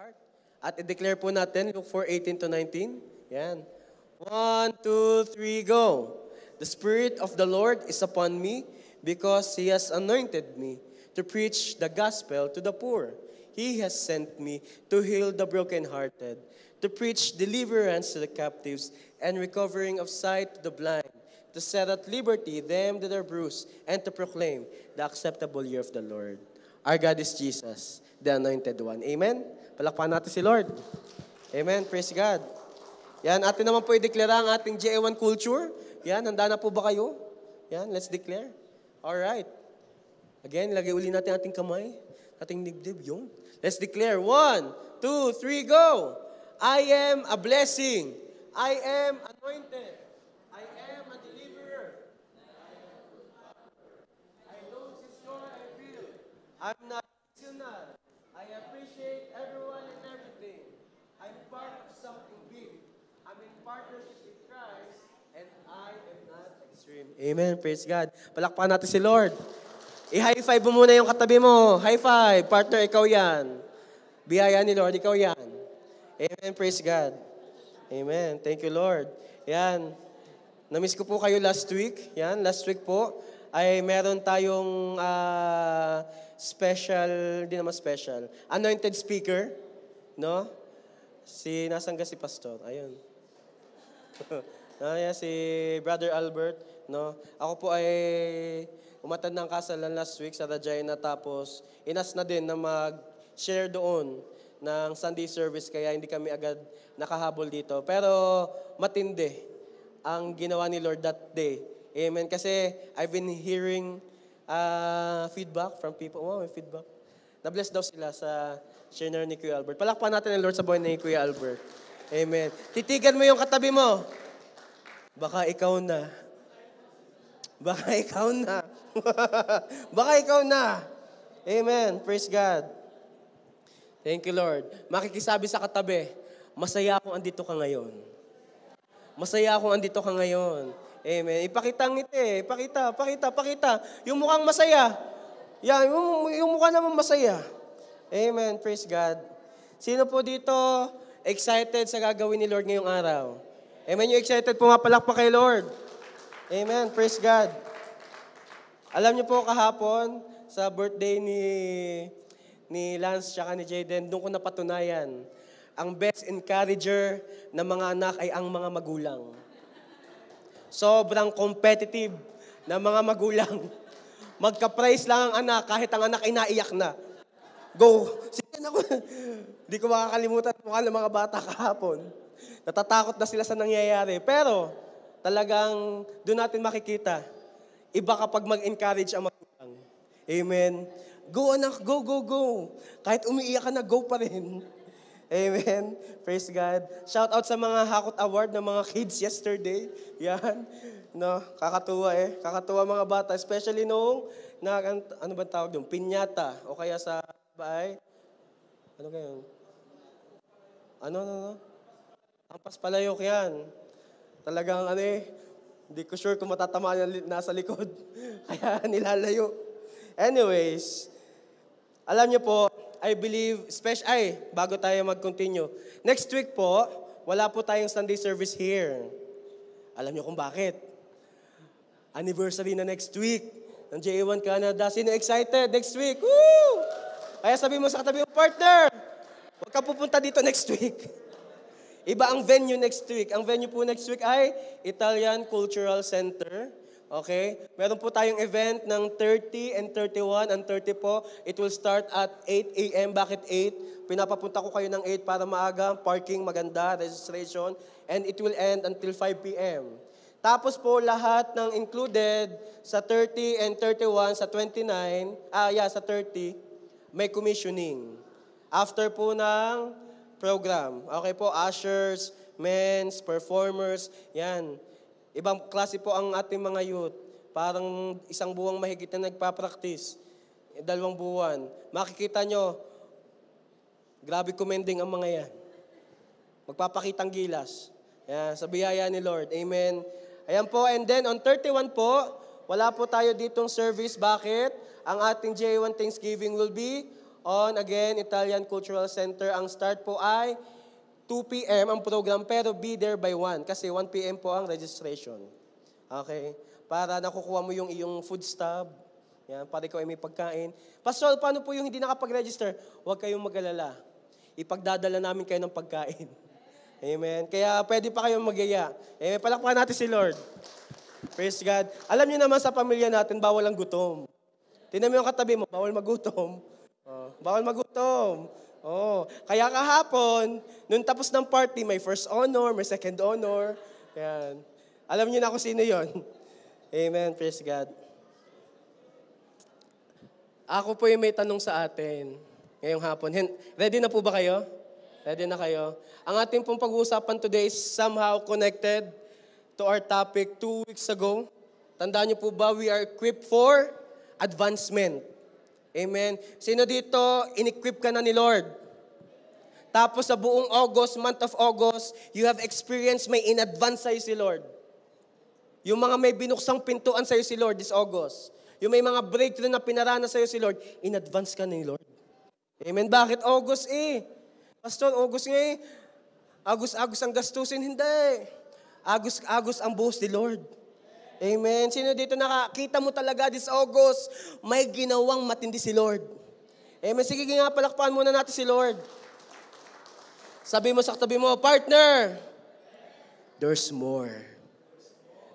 heart. At i-declare po natin, Luke 4:18 to 19. Yan. 1, 2, 3, go. The Spirit of the Lord is upon me because He has anointed me to preach the gospel to the poor. He has sent me to heal the brokenhearted, to preach deliverance to the captives and recovering of sight to the blind, to set at liberty them that are bruised, and to proclaim the acceptable year of the Lord. Our God is Jesus, the Anointed One. Amen? Palakpakan natin si Lord. Amen. Praise God. Yan, atin naman po i-declare ang ating JA1 culture. Yan, handa na po ba kayo? Yan, let's declare. Alright. Again, lagay uli natin ating kamay, ating dibdib. Yun. Let's declare. 1, 2, 3, go! I am a blessing. I am anointed. I am a deliverer. I know this joy I feel. I'm not seasonal. I appreciate everyone and everything. I'm part of something big. I'm in partnership with Christ, and I am not extreme. Amen. Praise God. Palakpakan natin si Lord. I-high five mo muna yung katabi mo. High five. Partner, ikaw yan. Biyaya ni Lord, ikaw yan. Amen. Praise God. Amen. Thank you, Lord. Yan. Namiss ko po kayo last week. Yan. Last week po ay meron tayong special, hindi naman special, anointed speaker. No? Nasangga si Pastor. Ayun. Ayan, si Brother Albert. No? Ako po ay umatad ng kasalan last week sa Regina, tapos inas na din na mag-share doon ng Sunday service, kaya hindi kami agad nakahabol dito. Pero matindi ang ginawa ni Lord that day. Amen. Kasi I've been hearing feedback from people. Oh, may feedback. Na-bless daw sila sa share ni Kuya Albert. Palakpan natin ang Lord sa buhay ni Kuya Albert. Amen. Titigan mo yung katabi mo. Baka ikaw na. Baka ikaw na. Baka ikaw na. Amen. Praise God. Thank you, Lord. Makikisabi sa katabi, masaya akong andito ka ngayon. Masaya akong andito ka ngayon. Amen. Ipakita ang ngiti. Pakita. Yung mukhang masaya. Yan, yung mukha naman masaya. Amen. Praise God. Sino po dito excited sa gagawin ni Lord ngayong araw? Amen. Yung excited po nga palakpak kay Lord. Amen. Praise God. Alam niyo po kahapon sa birthday ni Lance tsaka ni Jaden, doon ko napatunayan, ang best encourager ng mga anak ay ang mga magulang. Sobrang competitive na mga magulang. Magka-prize lang ang anak kahit ang anak ay naiyak na. Go! Sige na ko. Hindi ko makakalimutan mukha ng mga bata kahapon. Natatakot na sila sa nangyayari. Pero talagang doon natin makikita, iba kapag mag-encourage ang magulang. Amen. Go anak, go. Kahit umiiyak ka na, go pa rin. Amen. Praise God. Shout out sa mga Hakot Award ng mga kids yesterday. Yan. No, kakatuwa eh. Kakatuwa mga bata. Especially noong, ano ba tawag doon? Pinyata. O kaya sa bahay. Ano kayo? Ano? Ang paspalayok yan. Talagang hindi ko sure kung matatamaan yung nasa likod. Kaya nilalayo. Anyways, alam niyo po, I believe, bago tayo mag-continue, next week po, wala po tayong Sunday service here. Alam niyo kung bakit? Anniversary na next week ng JA1 Canada. Sino excited next week? Woo! Kaya sabi mo sa katabi mo, partner, huwag ka pupunta dito next week. Iba ang venue next week. Ang venue po next week ay Italian Cultural Center. Okay? Meron po tayong event ng 30 and 31. Ang 30 po, it will start at 8 a.m. Bakit 8? Pinapapunta ko kayo ng 8 para maaga. Parking maganda, registration. And it will end until 5 p.m. Tapos po, lahat ng included sa 30 and 31, sa 29, sa 30, may commissioning. After po ng program. Okay po, ushers, men's, performers, yan. Ibang klase po ang ating mga youth. Parang isang buwang mahigit na nagpa-practice. 2 buwan. Makikita nyo, grabe commending ang mga yan. Magpapakitang gilas. Yan, sa biyaya ni Lord. Amen. Ayan po, and then on 31 po, wala po tayo ditong service. Bakit? Ang ating J1 Thanksgiving will be on, again, Italian Cultural Center. Ang start po ay 2 p.m. ang program, pero be there by 1 kasi 1 p.m. po ang registration. Okay? Para nakukuha mo yung iyong food stub. Yan, para ikaw ay may pagkain. Pastor, paano po yung hindi nakapag-register? Huwag kayong mag-alala. Ipagdadala namin kayo ng pagkain. Amen. Kaya pwede pa kayong magyaya. Amen. Palakpakan natin si Lord. Praise God. Alam niyo naman sa pamilya natin, bawal ang gutom. Tingnan mo yung katabi mo, bawal magutom. Bawal magutom. Kaya kahapon, nung tapos ng party, may first honor, may second honor. Yan. Alam niyo na kung sino yon. Amen. Praise God. Ako po yung may tanong sa atin ngayong hapon. Ready na po ba kayo? Ready na kayo? Ang ating pong pag-uusapan today is somehow connected to our topic 2 weeks ago. Tandaan niyo po ba, we are equipped for advancement. Amen. Sino dito, in-equip ka na ni Lord? Tapos sa buong August, month of August, you have experienced may in-advance sa'yo si Lord. Yung mga may binuksang pintuan sa'yo si Lord this August. Yung may mga breakthrough na pinarana sa'yo si Lord, in-advance ka ni Lord. Amen. Bakit? August Pastor, August nga Agus ang gastusin, hindi. Agus ang buhos ni Lord. Amen. Sino dito nakakita mo talaga this August, may ginawang matindi si Lord. Amen. Sige nga, palakpakan muna natin si Lord. Sabi mo sa katabi mo, partner, there's more.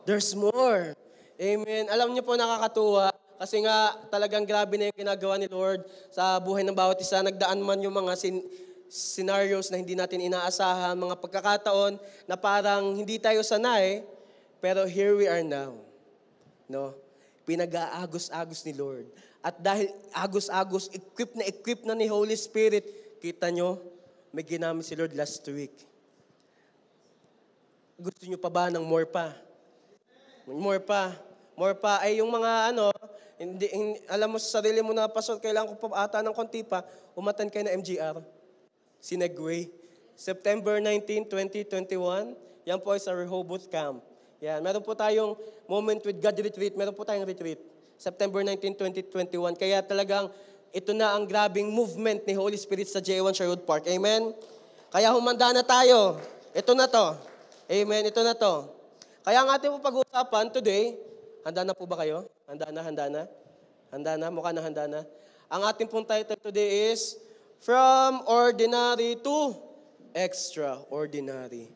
There's more. Amen. Alam niyo po, nakakatuwa. Kasi nga, talagang grabe na yung ginagawa ni Lord sa buhay ng bawat isa. Nagdaan man yung mga scenarios na hindi natin inaasahan, mga pagkakataon na parang hindi tayo sanay, pero here we are now. No? Pinag-aagos-agos ni Lord. At dahil agos-agos, equip na ni Holy Spirit, kita nyo, may ginamit si Lord last week. Gusto nyo pa ba ng more pa? More pa. More pa. Ay yung mga hindi, alam mo sa sarili mo na, Pastor, kailangan ko pa ata ng konti pa, umatan kayo na MGR. Sinegway. September 19, 2021, yan po ay sa Rehoboth Camp. Yan. Meron po tayong Moment with God retreat. Meron po tayong retreat. September 19, 2021. Kaya talagang ito na ang grabing movement ni Holy Spirit sa J1 Sherwood Park. Amen? Kaya humanda na tayo. Ito na to. Amen? Ito na to. Kaya ang ating pag-uusapan today, handa na po ba kayo? Handa na? Handa na? Mukha na handa na. Ang ating pong title today is From Ordinary to Extraordinary.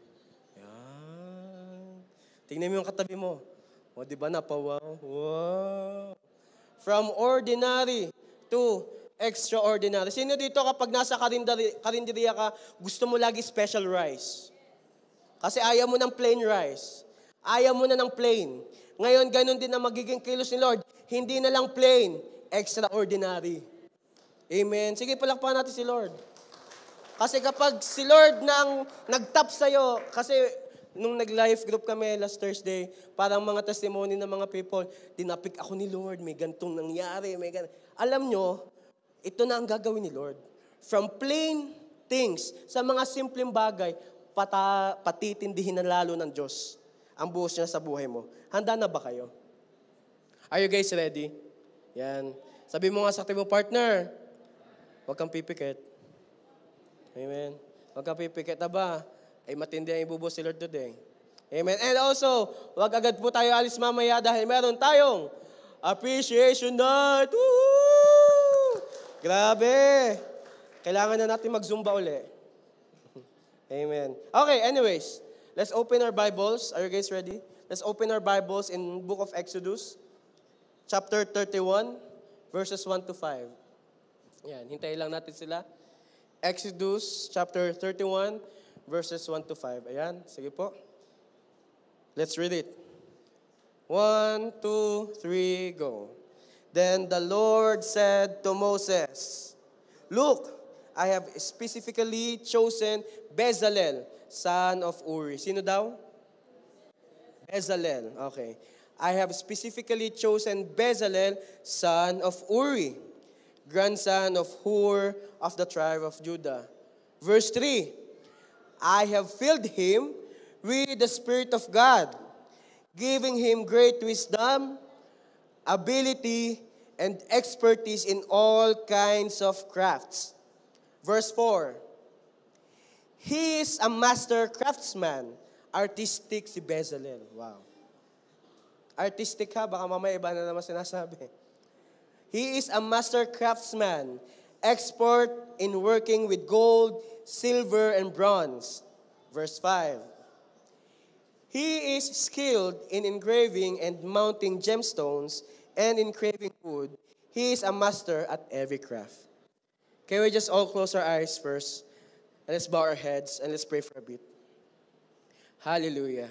Yan. Tingnan mo yung katabi mo. O, di ba napawaw? Wow. From ordinary to extraordinary. Sino dito kapag nasa karinderiya ka, gusto mo lagi special rice? Kasi ayaw mo ng plain rice. Ayaw mo na ng plain. Ngayon, ganun din ang magiging kilos ni Lord. Hindi na lang plain, extraordinary. Amen. Sige, palakpakan natin si Lord. Kasi kapag si Lord nang nag-tap sa'yo, kasi nung nag-life group kami last Thursday, parang mga testimony ng mga people, dinapik ako ni Lord, may gantong nangyari, may ganun. Alam nyo, ito na ang gagawin ni Lord. From plain things, sa mga simpleng bagay, patitindihin na lalo ng Diyos ang buhos niya sa buhay mo. Handa na ba kayo? Are you guys ready? Yan. Sabi mo nga sa ating partner, huwag kang pipikit. Amen. Huwag kang pipikit. Aba, ay matindi ang ibubuhos si Lord today. Amen. And also, huwag agad po tayo alis mamaya dahil meron tayong appreciation night. Woo! Grabe. Kailangan na natin mag-zumba uli. Amen. Okay, anyways. Let's open our Bibles. Are you guys ready? Let's open our Bibles in book of Exodus, chapter 31, verses 1 to 5. Yan, hintayin lang natin sila. Exodus, chapter 31, verses 1 to 5. Ayan, sige po. Let's read it. 1, 2, 3, go. Then the Lord said to Moses, "Look, I have specifically chosen Bezalel, son of Uri." Sino daw? Bezalel. Okay. I have specifically chosen Bezalel, son of Uri, grandson of Hur of the tribe of Judah. Verse 3, I have filled him with the Spirit of God, giving him great wisdom, ability, and expertise in all kinds of crafts. Verse 4, he is a master craftsman. Artistic si Bezalel. Wow. Artistic ha, baka mamaya iba na naman sinasabi. He is a master craftsman, expert in working with gold, silver, and bronze. Verse 5, he is skilled in engraving and mounting gemstones and in carving wood. He is a master at every craft. Can we just all close our eyes first? And let's bow our heads and let's pray for a bit. Hallelujah.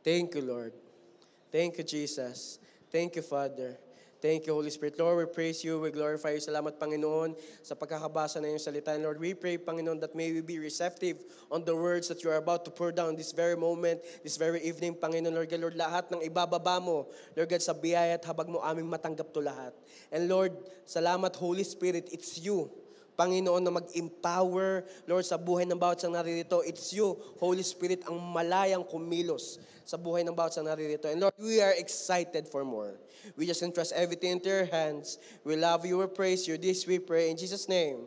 Thank you, Lord. Thank you, Jesus. Thank you, Father. Thank you, Holy Spirit. Lord, we praise you. We glorify you. Salamat, Panginoon, sa pagkakabasa na iyong salita. And Lord, we pray, Panginoon, that may we be receptive on the words that you are about to pour down this very moment, this very evening, Panginoon. Lord, God, Lord, lahat ng ibababa mo, Lord God, sa biyaya at habag mo aming matanggap to lahat. And Lord, salamat, Holy Spirit, it's you, Panginoon, na mag-empower, Lord, sa buhay ng bawat isang naririto. It's you, Holy Spirit, ang malayang kumilos sa buhay ng bawat isang naririto. And Lord, we are excited for more. We just entrust everything into your hands. We love you, we praise you. This we pray in Jesus' name.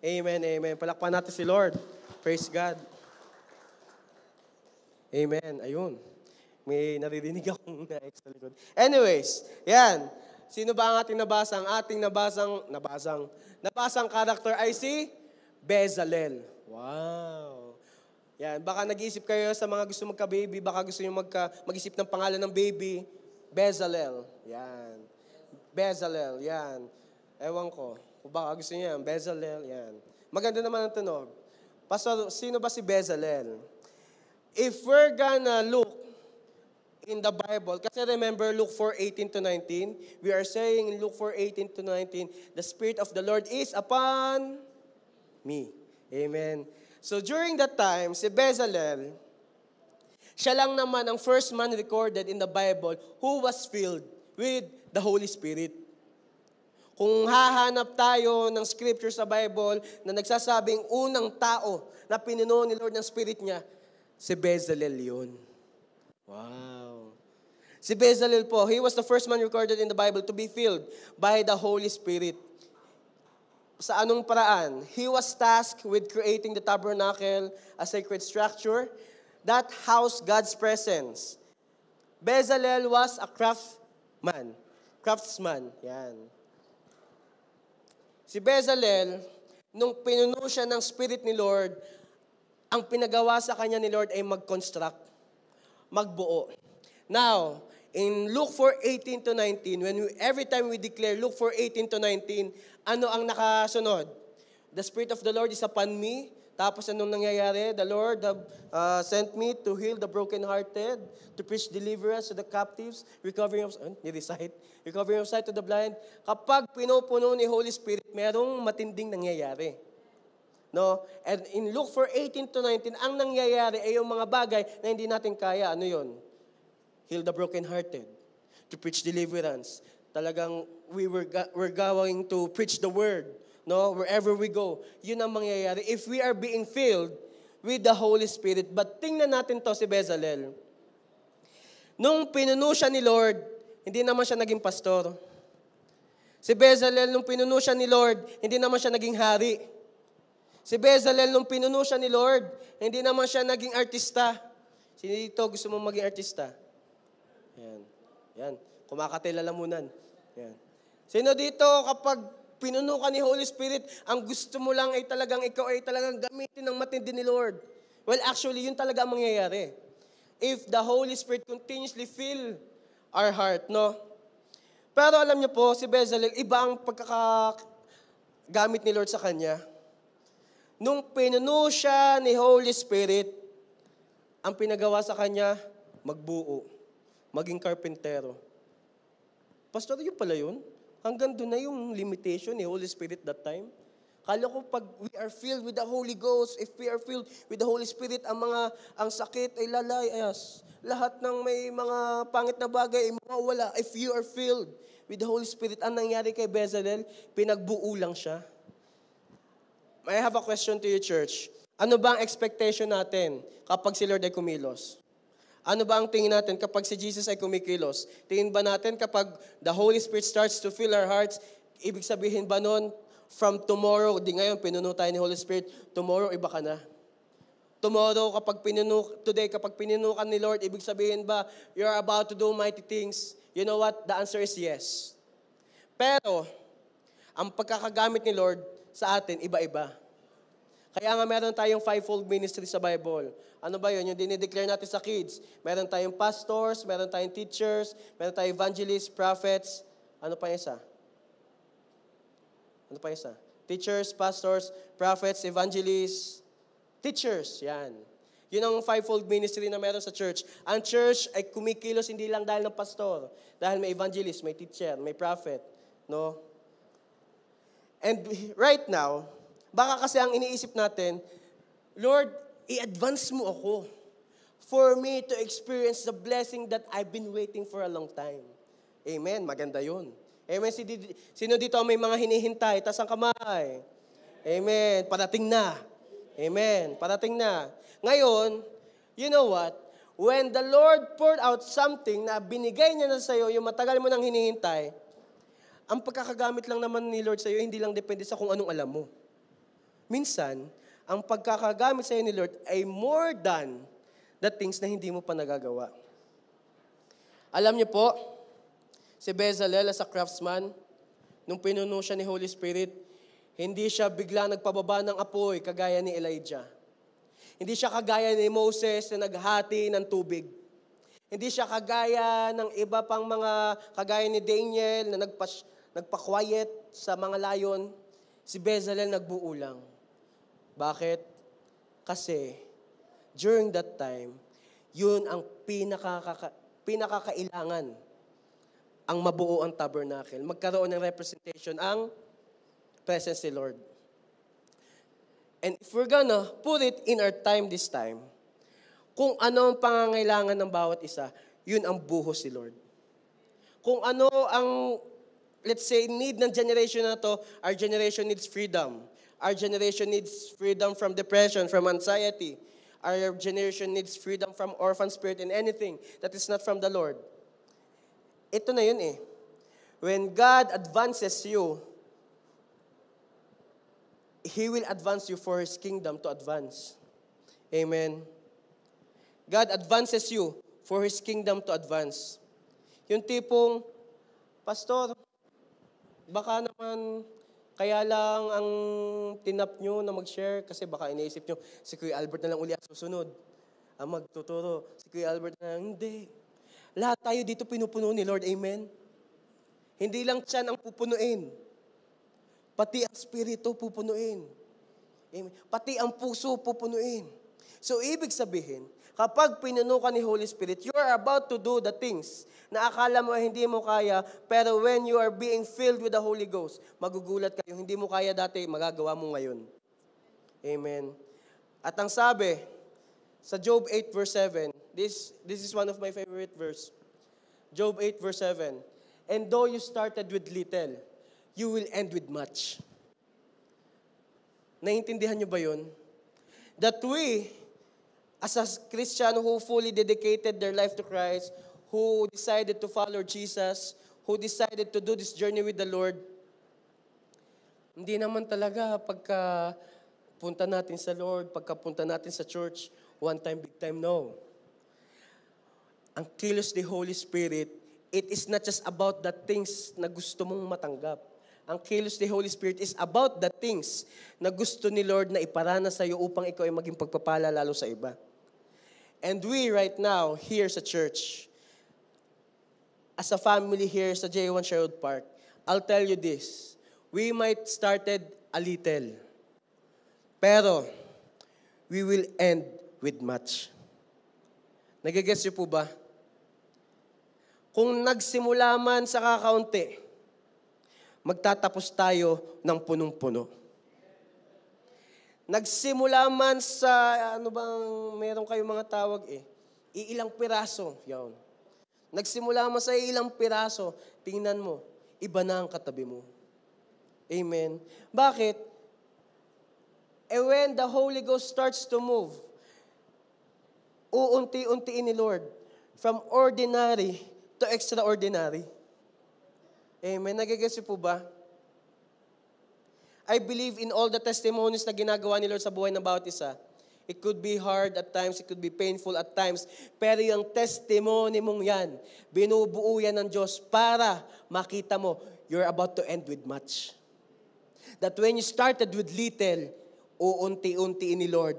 Amen, amen. Palakpan natin si Lord. Praise God. Amen. Ayun. May naririnig akong na-ex sa likod. Anyways, yan. Sino ba ang ating nabasa? Ang ating nabasang character ay si Bezalel. Wow. Yan, baka nag-iisip kayo sa mga gusto magka-baby, baka gusto nyo mag-isip ng pangalan ng baby, Bezalel. Yan. Bezalel, yan. Ewan ko. Kung baka gusto nyo yan, Bezalel, yan. Maganda naman ang tunog. Pastor, sino ba si Bezalel? If we're gonna look in the Bible, kasi remember Luke 4:18 to 19, we are saying in Luke 4:18 to 19, the Spirit of the Lord is upon me. Amen. So during that time, si Bezalel, siya lang naman ang first man recorded in the Bible who was filled with the Holy Spirit. Kung hahanap tayo ng scripture sa Bible na nagsasabing unang tao na pinuno ni Lord ng Spirit niya, si Bezalel yun. Wow. Si Bezalel po, he was the first man recorded in the Bible to be filled by the Holy Spirit. Sa anong paraan? He was tasked with creating the tabernacle, a sacred structure that housed God's presence. Bezalel was a craftsman. Yan. Si Bezalel, nung pinuno siya ng Spirit ni Lord, ang pinagawa sa kanya ni Lord ay mag-construct, magbuo. Now, in Luke 4:18 to 19, every time we declare Luke 4:18 to 19, ano ang nakasunod? The Spirit of the Lord is upon me. Tapos anong nangyayari? The Lord sent me to heal the brokenhearted, to preach deliverance to the captives, recovering of sight to the blind. Kapag pinupuno ni Holy Spirit, merong matinding nangyayari. No? And in Luke 4:18 to 19, ang nangyayari ay yung mga bagay na hindi natin kaya. Ano yun? Heal the brokenhearted, to preach deliverance. Talagang we're going to preach the word, no? Wherever we go. Yun ang mangyayari if we are being filled with the Holy Spirit. But tingnan natin to si Bezalel. Nung pinuno siya ni Lord, hindi naman siya naging pastor. Si Bezalel, nung pinuno siya ni Lord, hindi naman siya naging hari. Si Bezalel, nung pinuno siya ni Lord, hindi naman siya naging artista. Sino dito gusto mong maging artista? Yan. Kumakatay lalamunan. Yan. Sino dito kapag pinuno ka ni Holy Spirit, ang gusto mo lang ay talagang ikaw ay talagang gamitin ng matindi ni Lord? Well, actually, yun talaga ang mangyayari. If the Holy Spirit continuously fill our heart, no? Pero alam niyo po, si Bezalel, iba ang pagkakagamit ni Lord sa kanya. Nung pinuno siya ni Holy Spirit, ang pinagawa sa kanya, magbuo, maging karpentero. Pastor, yun pala yun? Hanggang doon na yung limitation ni Holy Spirit that time. Kala ko pag we are filled with the Holy Ghost, if we are filled with the Holy Spirit, ang sakit ay lalayas. Lahat ng may mga pangit na bagay ay mawawala. If you are filled with the Holy Spirit, ang nangyari kay Bezalel, pinagbuo lang siya. I have a question to you, church. Ano ba ang expectation natin kapag si Lord ay kumilos? Ano ba ang tingin natin kapag si Jesus ay kumikilos? Tingin ba natin kapag the Holy Spirit starts to fill our hearts, ibig sabihin ba nun, from tomorrow, di ngayon pinuno tayo ni Holy Spirit, tomorrow iba ka na? Tomorrow, today, kapag pinuno ka ni Lord, ibig sabihin ba, you're about to do mighty things? You know what? The answer is yes. Pero, ang pagkakagamit ni Lord sa atin, iba-iba. Kaya nga meron tayong fivefold ministry sa Bible. Ano ba yun? Yung dinideclare natin sa kids. Meron tayong pastors, meron tayong teachers, meron tayong evangelists, prophets. Ano pa yung isa? Ano pa yung isa? Teachers, pastors, prophets, evangelists, teachers. Yan. Yun ang fivefold ministry na meron sa church. Ang church ay kumikilos hindi lang dahil ng pastor. Dahil may evangelist, may teacher, may prophet. No? And right now, baka kasi ang iniisip natin, Lord, i-advance mo ako for me to experience the blessing that I've been waiting for a long time. Amen. Maganda yun. Amen. Sino dito may mga hinihintay? Taas ang kamay. Amen. Parating na. Amen. Parating na. Ngayon, you know what? When the Lord poured out something na binigay niya na sa'yo, yung matagal mo nang hinihintay, ang pagkakagamit lang naman ni Lord sa'yo, hindi lang depende sa kung anong alam mo. Minsan, ang pagkakagamit sa'yo ni Lord ay more than the things na hindi mo pa nagagawa. Alam niyo po, si Bezalel as a craftsman, nung pinuno siya ni Holy Spirit, hindi siya bigla nagpababa ng apoy kagaya ni Elijah. Hindi siya kagaya ni Moses na naghati ng tubig. Hindi siya kagaya ng iba pang mga, kagaya ni Daniel na nagpa-quiet sa mga layon. Si Bezalel nagbuo lang. Bakit? Kasi during that time, yun ang pinakakailangan ang mabuo ang tabernacle. Magkaroon ng representation ang presence ni Lord. And if we're gonna put it in our time this time, kung ano ang pangangailangan ng bawat isa, yun ang buhos ni Lord. Kung ano ang, let's say, need ng generation na to, our generation needs freedom. Our generation needs freedom from depression, from anxiety. Our generation needs freedom from orphan spirit and anything that is not from the Lord. Ito na yun eh. When God advances you, He will advance you for His kingdom to advance. Amen. God advances you for His kingdom to advance. Yung tipong, Pastor, baka naman kaya lang ang tinap nyo na mag-share kasi baka iniisip nyo, si Kuya Albert na lang uli ang susunod. Ang magtuturo, si Kuya Albert na lang, hindi. Lahat tayo dito pinupuno ni Lord, amen? Hindi lang tiyan ang pupunuin. Pati ang spirito pupunuin. Amen? Pati ang puso pupunuin. So, ibig sabihin, kapag pinuno ka ni Holy Spirit, you are about to do the things na akala mo hindi mo kaya, pero when you are being filled with the Holy Ghost, magugulat kayo, hindi mo kaya dati, magagawa mo ngayon. Amen. At ang sabi, sa Job 8 verse 7, this is one of my favorite verse. Job 8 verse 7, and though you started with little, you will end with much. Naiintindihan nyo ba yun? That we, as a Christian who fully dedicated their life to Christ, who decided to follow Jesus, who decided to do this journey with the Lord, hindi naman talaga pagka punta natin sa Lord, pagka punta natin sa church, one time, big time, no. Ang kilos ni Holy Spirit, it is not just about the things na gusto mong matanggap. Ang kilos ni Holy Spirit is about the things na gusto ni Lord na iparana sa iyo upang ikaw ay maging pagpapala lalo sa iba. And we right now, here sa church, as a family here sa J1 Sherwood Park, I'll tell you this, we might started a little, pero we will end with much. Nagigets niyo po ba? Kung nagsimula man sa kakaunti, magtatapos tayo ng punong-puno. Nagsimula man sa, ano bang, meron kayong mga tawag iilang piraso, yun. Nagsimula mo sa ilang piraso, tingnan mo, iba na ang katabi mo. Amen. Bakit? When the Holy Ghost starts to move, uunti-untiin ni Lord from ordinary to extraordinary. Amen. Nagigets po ba? I believe in all the testimonies na ginagawa ni Lord sa buhay ng bawat isa. It could be hard at times, it could be painful at times, pero yung testimony mong yan, binubuo yan ng Diyos para makita mo, you're about to end with much. That when you started with little, uunti-untiin ni Lord,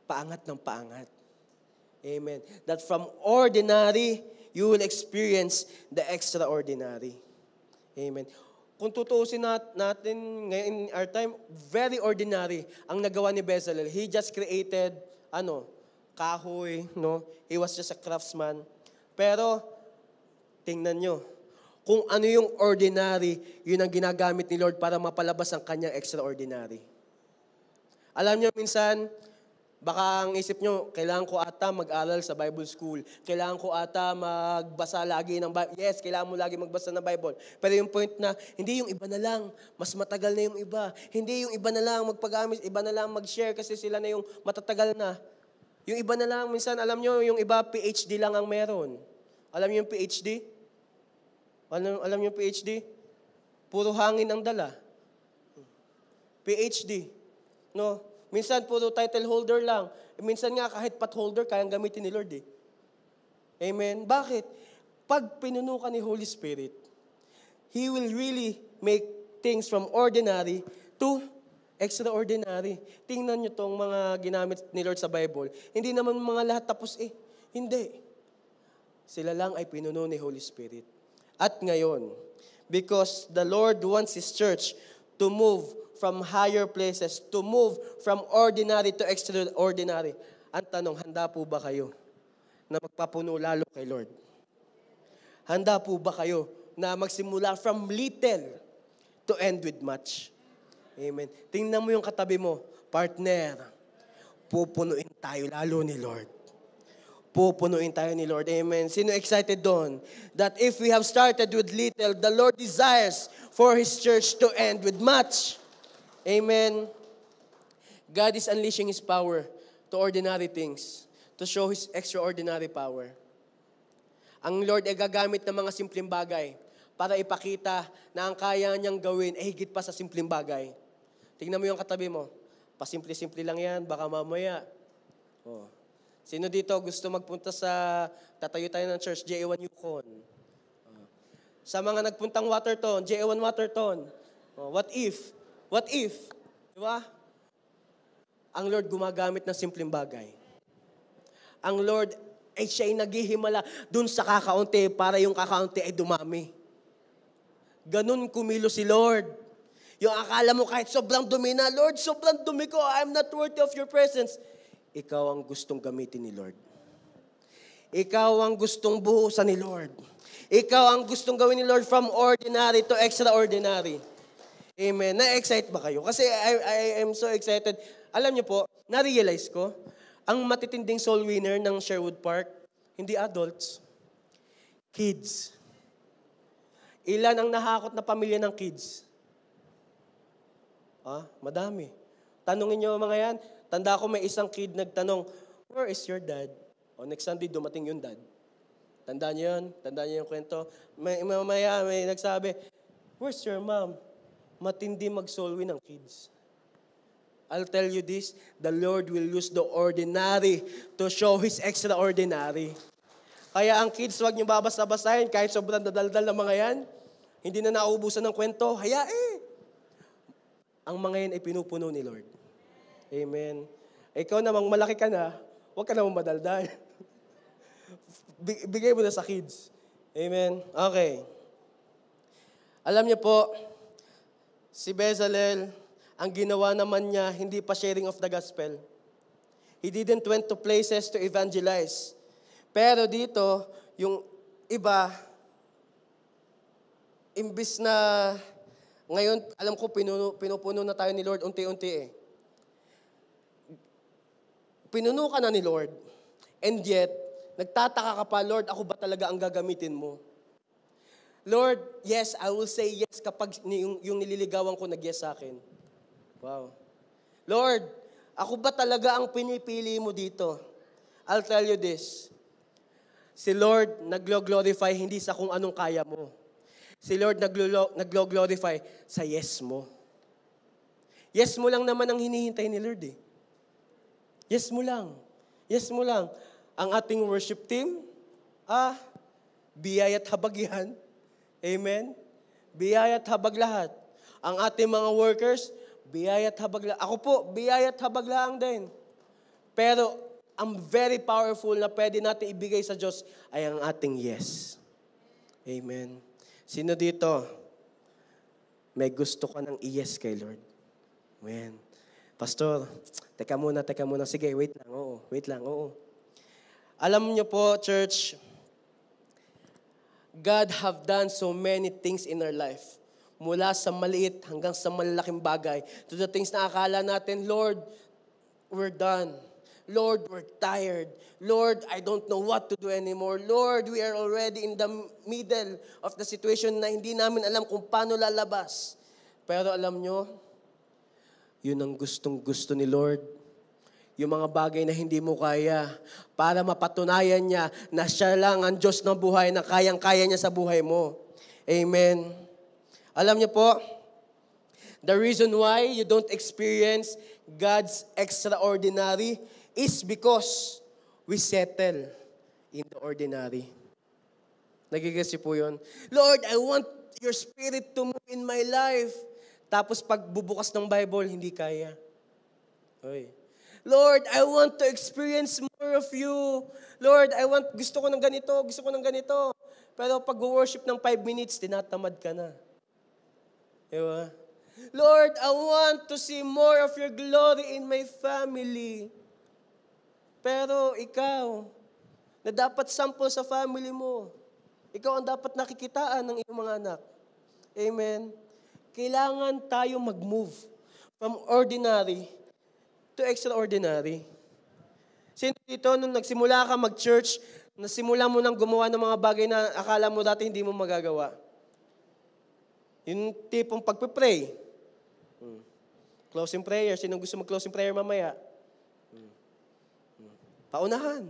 paangat ng paangat. Amen. That from ordinary, you will experience the extraordinary. Amen. Kung tutuusin natin ngayon in our time, very ordinary ang nagawa ni Bezalel. He just created, kahoy, no? He was just a craftsman. Pero, tingnan nyo, kung ano yung ordinary, yun ang ginagamit ni Lord para mapalabas ang kanyang extraordinary. Alam nyo, minsan, baka ang isip nyo, kailangan ko ata mag-aral sa Bible school. Kailangan ko ata magbasa lagi ng Bible. Yes, kailangan mo lagi magbasa ng Bible. Pero yung point na, hindi yung iba na lang, mas matagal na yung iba. Hindi yung iba na lang magpagamit, iba na lang mag-share kasi sila na yung matatagal na. Yung iba na lang, minsan, alam nyo, yung iba, PhD lang ang meron. Alam nyo yung PhD? Alam nyo yung PhD? Puro hangin ang dala. PhD. No? Minsan, puro title holder lang. Minsan nga, kahit pot holder, kayang gamitin ni Lord eh. Amen? Bakit? Pag pinuno ka ni Holy Spirit, He will really make things from ordinary to extraordinary. Tingnan nyo tong mga ginamit ni Lord sa Bible. Hindi naman mga lahat tapos eh. Hindi. Sila lang ay pinuno ni Holy Spirit. At ngayon, because the Lord wants His church to move from higher places, to move from ordinary to extraordinary. Ang tanong, handa po ba kayo na magpapuno lalo kay Lord? Handa po ba kayo na magsimula from little to end with much? Amen. Tingnan mo yung katabi mo, partner, pupunuin tayo lalo ni Lord. Pupunuin tayo ni Lord. Amen. Sino excited doon? That if we have started with little, the Lord desires for His church to end with much. Amen. God is unleashing His power to ordinary things, to show His extraordinary power. Ang Lord ay gagamit ng mga simpleng bagay para ipakita na ang kaya niyang gawin ay higit pa sa simpleng bagay. Tingnan mo yung katabi mo. Pasimple-simple lang yan, baka mamaya. Oh. Sino dito gusto magpunta tatayo tayo ng church, JA1 Yukon. Sa mga nagpuntang Waterton, JA1 Waterton. Oh, what if? What if? Di ba? Ang Lord gumagamit ng simpleng bagay. Ang Lord ay siya'y naghihimala dun sa kakaunti para yung kakaunti ay dumami. Ganun kumilo si Lord. Yung akala mo kahit sobrang dumi na, Lord, sobrang dumi ko, I'm not worthy of your presence. Ikaw ang gustong gamitin ni Lord. Ikaw ang gustong buhusan ni Lord. Ikaw ang gustong gawin ni Lord from ordinary to extraordinary. Amen. Na-excite ba kayo? Kasi I am so excited. Alam niyo po, na-realize ko, ang matitinding soul winner ng Sherwood Park, hindi adults, kids. Ilan ang nahakot na pamilya ng kids? Madami. Tanungin niyo mga yan. Tanda ko may isang kid nagtanong, where is your dad? Next Sunday, dumating yung dad. Tanda niyo yun? Tanda niyo yung kwento? May nagsabi, where's your mom? Matindi mag-soul win ang kids. I'll tell you this, the Lord will use the ordinary to show His extraordinary. Kaya ang kids, wag niyo babasa-basahin kahit sobrang dadaldal ng mga yan. Hindi na nauubusan ng kwento. Ang mga yan ay pinupuno ni Lord. Amen. Ikaw namang malaki ka na, wag ka namang madaldal. Bigay mo na sa kids. Amen. Okay. Alam niyo po, si Bezalel, ang ginawa naman niya, hindi pa sharing of the gospel. He didn't went to places to evangelize. Pero dito, yung iba, imbis na, ngayon, alam ko, pinupuno na tayo ni Lord unti-unti eh. Pinuno ka na ni Lord, and yet, nagtataka ka pa, Lord, ako ba talaga ang gagamitin mo? Lord, yes, I will say yes kapag yung nililigawan ko nag-yes sa akin. Wow. Lord, ako ba talaga ang pinipili mo dito? I'll tell you this. Si Lord naglo-glorify hindi sa kung anong kaya mo. Si Lord naglo-glorify sa yes mo. Yes mo lang naman ang hinihintay ni Lord eh. Yes mo lang. Yes mo lang. Ang ating worship team, biyaya at habag yan. Amen? Biyaya at habag lahat. Ang ating mga workers, biyaya at habag lahat. Ako po, biyaya at habag lang din. Pero, ang very powerful na pwede natin ibigay sa Diyos ay ang ating yes. Amen. Sino dito, may gusto ka ng yes kay Lord? Amen. Pastor, teka muna. Sige, wait lang. Alam niyo po, church, God have done so many things in our life. Mula sa maliit hanggang sa malalaking bagay. To the things na akala natin, Lord, we're done. Lord, we're tired. Lord, I don't know what to do anymore. Lord, we are already in the middle of the situation na hindi namin alam kung paano lalabas. Pero alam nyo, yun ang gustong-gusto ni Lord. Yung mga bagay na hindi mo kaya para mapatunayan niya na siya lang ang Diyos ng buhay na kayang-kaya niya sa buhay mo. Amen. Alam niyo po, the reason why you don't experience God's extraordinary is because we settle in the ordinary. Nagigets po yun? Lord, I want your Spirit to move in my life. Tapos pagbubukas ng Bible, hindi kaya. Oy. Lord, I want to experience more of you. Lord, gusto ko ng ganito. Pero pag-worship ng 5 minutes, tinatamad ka na. Diba? Lord, I want to see more of your glory in my family. Pero ikaw, na dapat sample sa family mo, ikaw ang dapat nakikitaan ng iyong mga anak. Amen? Kailangan tayo mag-move from ordinary to extraordinary. Sino dito, nung nagsimula ka mag-church, nasimula mo nang gumawa ng mga bagay na akala mo dati hindi mo magagawa? Yung tipong pagpe-pray. Closing prayer. Sino gusto mag-closing prayer mamaya? Paunahan.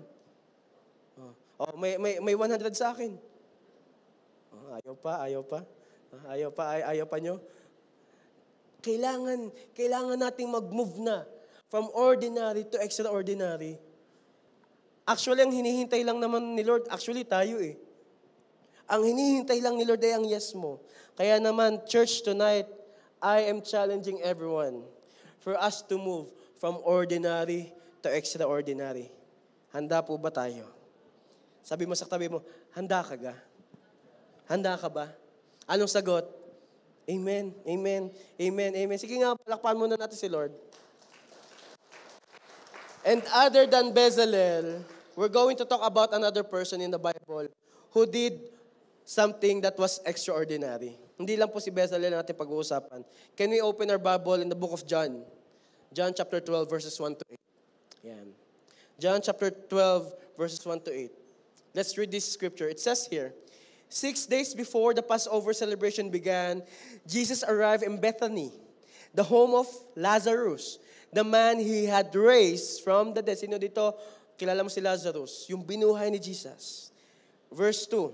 May 100 sa akin. Ayaw pa nyo. Kailangan nating mag-move na from ordinary to extraordinary. Actually, ang hinihintay lang naman ni Lord, tayo eh. Ang hinihintay lang ni Lord ay ang yes mo. Kaya naman, church tonight, I am challenging everyone for us to move from ordinary to extraordinary. Handa po ba tayo? Sabi mo sa katabi mo, handa ka ga? Handa ka ba? Anong sagot? Amen, amen, amen, amen. Sige nga, palakpakan muna natin si Lord. And other than Bezalel, we're going to talk about another person in the Bible who did something that was extraordinary. Hindi lang po si Bezalel natin pag-uusapan. Can we open our Bible in the book of John? John chapter 12, verses 1 to 8. Yan. John chapter 12, verses 1 to 8. Let's read this scripture. It says here, 6 days before the Passover celebration began, Jesus arrived in Bethany, the home of Lazarus, the man he had raised from the dead. Sino dito, kilala mo si Lazarus, yung binuhay ni Jesus. Verse 2,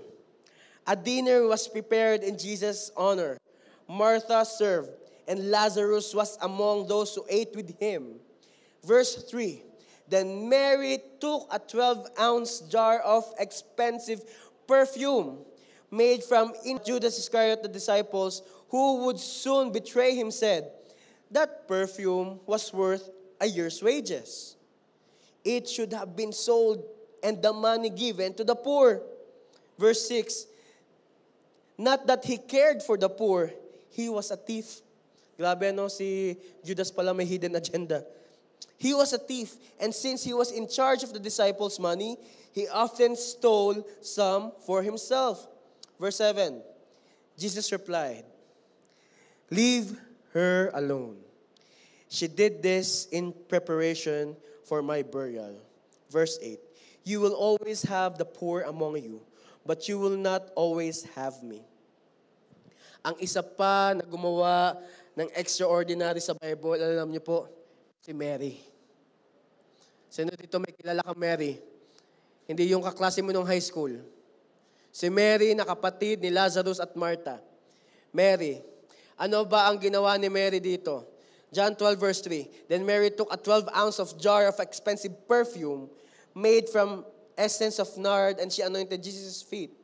a dinner was prepared in Jesus' honor. Martha served, and Lazarus was among those who ate with him. Verse 3, then Mary took a 12-ounce jar of expensive perfume made from Judas Iscariot, the disciples, who would soon betray him, said, that perfume was worth a year's wages. It should have been sold and the money given to the poor. Verse 6, not that he cared for the poor, he was a thief. Grabe no, si Judas pala may hidden agenda. He was a thief, and since he was in charge of the disciples' money, he often stole some for himself. Verse 7, Jesus replied, leave her alone. She did this in preparation for my burial. Verse 8, you will always have the poor among you, but you will not always have me. Ang isa pa na gumawa ng extraordinary sa Bible, alam niyo po, si Mary. Sino dito may kilala kang Mary? Hindi yung kaklase mo nung high school. Si Mary na kapatid ni Lazarus at Martha. Mary. Ano ba ang ginawa ni Mary dito? John 12 verse 3. Then Mary took a 12 ounce of jar of expensive perfume made from essence of nard, and she anointed Jesus' feet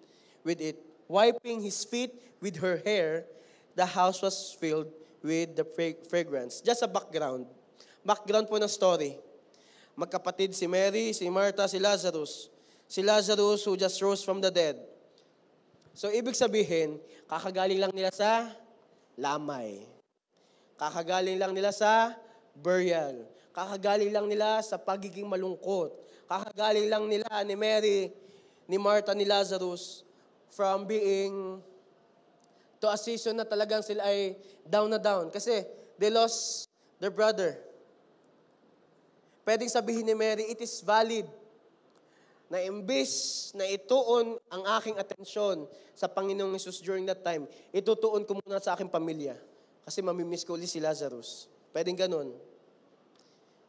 with it. Wiping his feet with her hair, the house was filled with the fragrance. Just a background. Background po ng story. Magkapatid si Mary, si Martha, si Lazarus. Si Lazarus who just rose from the dead. So ibig sabihin, kakagaling lang nila sa lamay. Kakagaling lang nila sa burial. Kakagaling lang nila sa pagiging malungkot. Kakagaling lang nila ni Mary, ni Martha, ni Lazarus from being to a season na talagang sila ay down na down. Kasi they lost their brother. Pwedeng sabihin ni Mary, it is valid na imbis na ituon ang aking atensyon sa Panginoong Hesus during that time, itutuon ko muna sa aking pamilya. Kasi mamimiss ko ulit si Lazarus. Pwedeng ganun.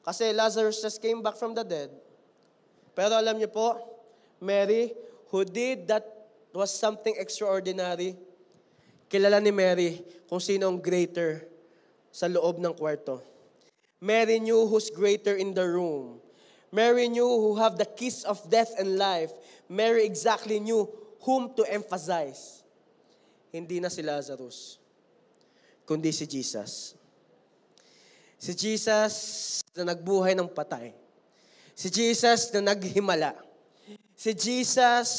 Kasi Lazarus just came back from the dead. Pero alam niyo po, Mary, who did that was something extraordinary. Kilala ni Mary kung sino ang greater sa loob ng kwarto. Mary knew who's greater in the room. Mary knew who have the keys of death and life. Mary exactly knew whom to emphasize. Hindi na si Lazarus, kundi si Jesus. Si Jesus na nagbuhay ng patay. Si Jesus na naghimala. Si Jesus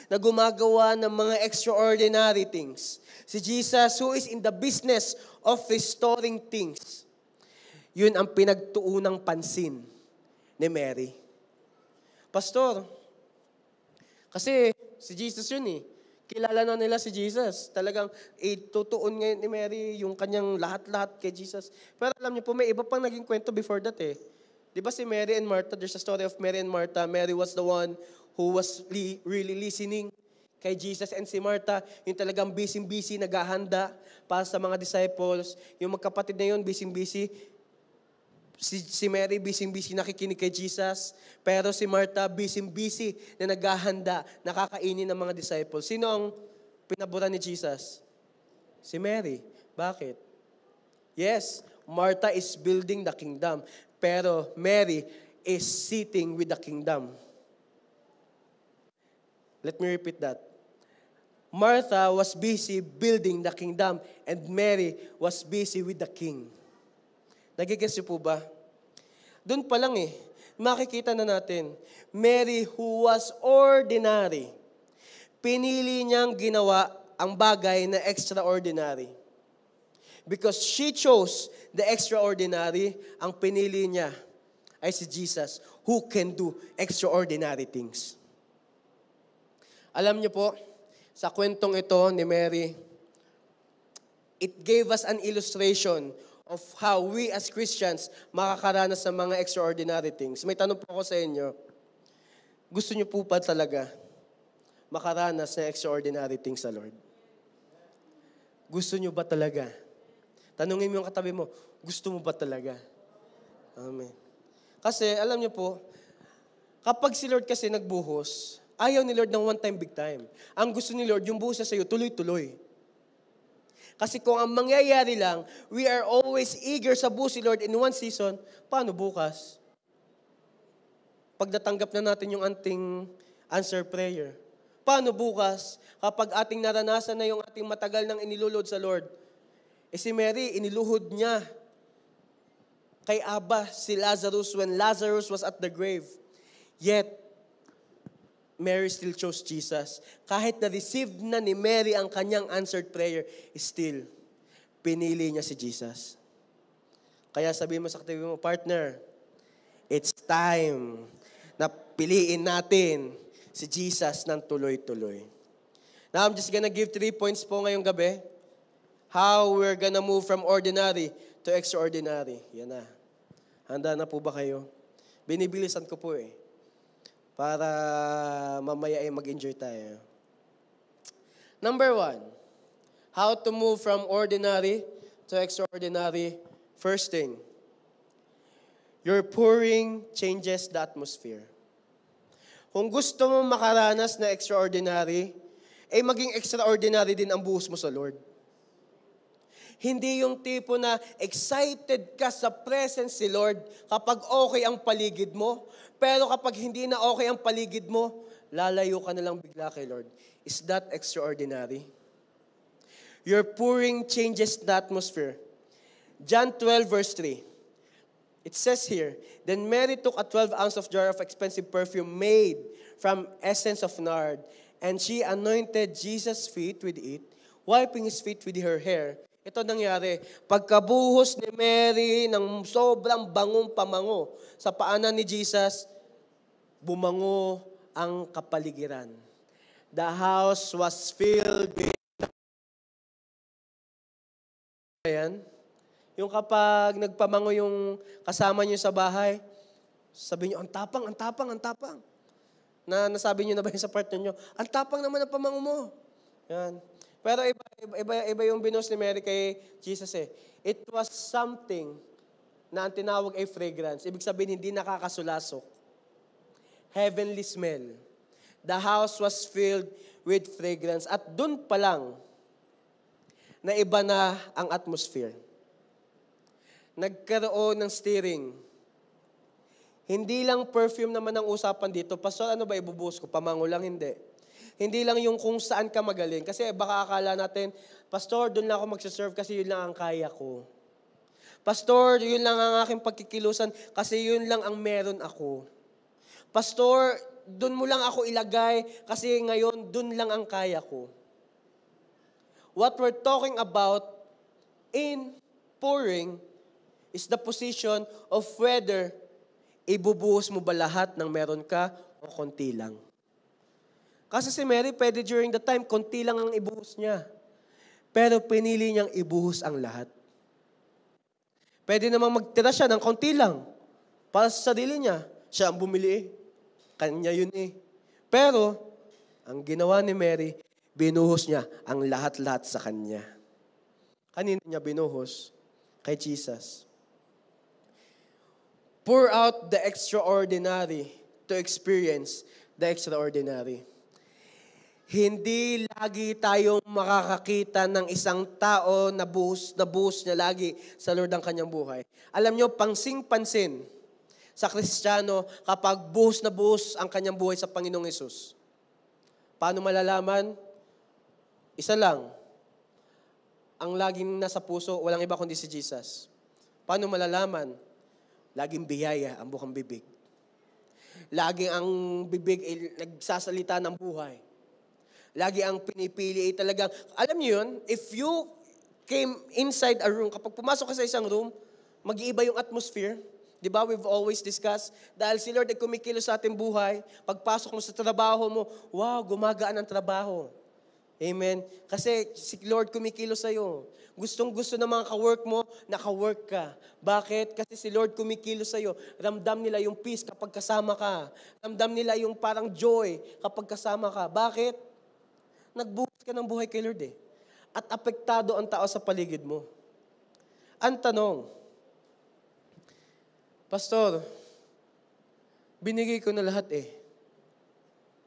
na gumagawa ng mga extraordinary things. Si Jesus who is in the business of restoring things. Yun ang pinagtuunang pansin ni Mary. Pastor, kasi si Jesus yun eh. Kilala na nila si Jesus. Talagang itutuon ngayon ni Mary yung kanyang lahat-lahat kay Jesus. Pero alam niyo po, may iba pang naging kwento before that eh. Di ba si Mary and Martha, there's a story of Mary and Martha. Mary was the one who was really listening kay Jesus. And si Martha, yung talagang busy-busy, naghahanda para sa mga disciples. Yung magkapatid na yun, busy-busy. Si Mary, busy-busy nakikinig kay Jesus. Pero si Martha, busy-busy na naghahanda, nakakainin ng mga disciples. Sino ang pinaboran ni Jesus? Si Mary. Bakit? Yes, Martha is building the kingdom. Pero Mary is sitting with the kingdom. Let me repeat that. Martha was busy building the kingdom and Mary was busy with the king. Nagigets niyo po ba? Doon pa lang makikita na natin, Mary who was ordinary, pinili niyang ginawa ang bagay na extraordinary. Because she chose the extraordinary, ang pinili niya ay si Jesus who can do extraordinary things. Alam niyo po, sa kwentong ito ni Mary, it gave us an illustration of how we as Christians makakaranas sa mga extraordinary things. May tanong po ako sa inyo. Gusto niyo po ba talaga makaranas ng extraordinary things sa Lord? Gusto niyo ba talaga? Tanungin mo yung katabi mo, gusto mo ba talaga? Amen. Kasi, alam niyo po, kapag si Lord kasi nagbuhos, ayaw ni Lord ng one time, big time. Ang gusto ni Lord, yung buhos sa iyo, tuloy-tuloy. Kasi kung ang mangyayari lang, we are always eager sa buhos si Lord in one season, paano bukas? Pag natanggap na natin yung ating answer prayer. Paano bukas? Kapag ating naranasan na yung ating matagal nang inilulod sa Lord. Si Mary, iniluhod niya kay Abba si Lazarus when Lazarus was at the grave. Yet, Mary still chose Jesus. Kahit na-receive na ni Mary ang kanyang answered prayer, still, pinili niya si Jesus. Kaya sabihin mo sa katabi mo, partner, it's time na piliin natin si Jesus ng tuloy-tuloy. Now, I'm just gonna give 3 points po ngayong gabi. How we're gonna move from ordinary to extraordinary. Yan na. Handa na po ba kayo? Binibilisan ko po para mamaya mag-enjoy tayo. Number 1, how to move from ordinary to extraordinary. First thing, your pouring changes the atmosphere. Kung gusto mo makaranas na extraordinary, maging extraordinary din ang buhos mo sa Lord. Hindi yung tipo na excited ka sa presence si Lord kapag okay ang paligid mo. Pero kapag hindi na okay ang paligid mo, lalayo ka na lang bigla kay Lord. Is that extraordinary? Your pouring changes the atmosphere. John 12 verse 3. It says here, then Mary took a 12 ounce of jar of expensive perfume made from essence of nard, and she anointed Jesus' feet with it, wiping his feet with her hair. Ito nangyari, pagkabuhos ni Mary ng sobrang bangong pamango sa paanan ni Jesus, bumango ang kapaligiran. The house was filled with... Ayan. Yung kapag nagpamango yung kasama niyo sa bahay, sabi niyo, ang tapang, ang tapang, ang tapang. Nasabi niyo na ba yun sa partner niyo? Ang tapang naman ang pamango mo. Yan. Pero iba yung binos ni Mary kay Jesus eh. It was something na ang tinawag ay fragrance. Ibig sabihin, hindi nakakasulasok. Heavenly smell. The house was filled with fragrance. At dun pa lang, na iba na ang atmosphere. Nagkaroon ng stirring. Hindi lang perfume naman ang usapan dito. Pastor, ano ba ibubuhos ko? Pamango lang, hindi. Hindi lang yung kung saan ka magaling. Kasi baka akala natin, Pastor, doon lang ako magsaserve kasi yun lang ang kaya ko. Pastor, yun lang ang aking pagkikilusan kasi yun lang ang meron ako. Pastor, doon mo lang ako ilagay kasi ngayon doon lang ang kaya ko. What we're talking about in pouring is the position of whether ibubuhos mo ba lahat ng meron ka o konti lang. Kasi si Mary, pwede during the time, konti lang ang ibuhos niya. Pero pinili niyang ibuhos ang lahat. Pwede namang magtira siya ng konti lang para sa sarili niya. Siya ang bumili eh. Kanya yun eh. Pero, ang ginawa ni Mary, binuhos niya ang lahat-lahat sa kanya. Kanino niya binuhos? Kay Jesus. Pour out the extraordinary to experience the extraordinary. Hindi lagi tayong makakakita ng isang tao na buhos niya lagi sa Lord ang kanyang buhay. Alam nyo, pansing-pansin sa Kristiyano kapag buhos na buhos ang kanyang buhay sa Panginoong Hesus. Paano malalaman? Isa lang. Ang laging nasa puso, walang iba kundi si Jesus. Paano malalaman? Laging biyaya ang bukang bibig. Laging ang bibig ay nagsasalita ng buhay. Lagi ang pinipili ay talagang, alam niyo yun, if you came inside a room, kapag pumasok ka sa isang room, mag-iiba yung atmosphere. Di ba? We've always discussed, dahil si Lord ay kumikilos sa ating buhay, pagpasok mo sa trabaho mo, wow, gumagaan ang trabaho. Amen? Kasi si Lord kumikilos sa'yo. Gustong-gusto ng mga ka-work mo, naka-work ka. Bakit? Kasi si Lord kumikilos sa'yo. Ramdam nila yung peace kapag kasama ka. Ramdam nila yung parang joy kapag kasama ka. Bakit? Nagbuhos ka ng buhay kay Lord eh. At apektado ang tao sa paligid mo. Ang tanong, Pastor, binigay ko na lahat eh.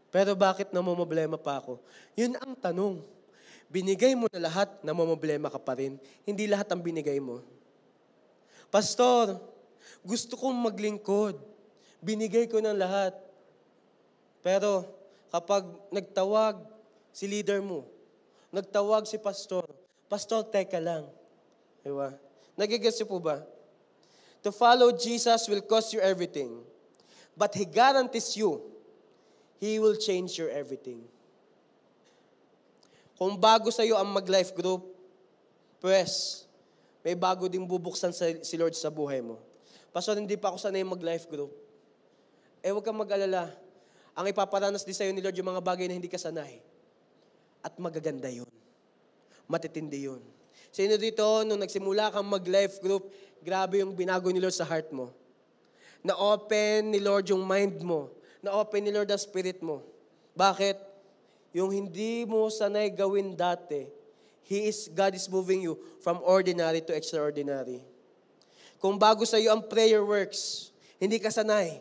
Pero bakit namomroblema pa ako? Yun ang tanong. Binigay mo na lahat, namomroblema ka pa rin. Hindi lahat ang binigay mo. Pastor, gusto kong maglingkod. Binigay ko na lahat. Pero kapag nagtawag si leader mo, nagtawag si pastor, Pastor, teka lang. Diba? Nagigets po ba? To follow Jesus will cost you everything. But He guarantees you, He will change your everything. Kung bago sa iyo ang mag-life group, pues, may bago ding bubuksan si Lord sa buhay mo. Pastor, hindi pa ako sanay mag-life group. Huwag kang mag-alala. Ang ipaparanas din sa iyo ni Lord yung mga bagay na hindi ka sanay. At magaganda yun. Matitindi yun. Sino dito, nung nagsimula kang mag-life group, grabe yung binago ni Lord sa heart mo. Na-open ni Lord yung mind mo. Na-open ni Lord ang spirit mo. Bakit? Yung hindi mo sanay gawin dati, God is moving you from ordinary to extraordinary. Kung bago sa iyo ang prayer works, hindi ka sanay.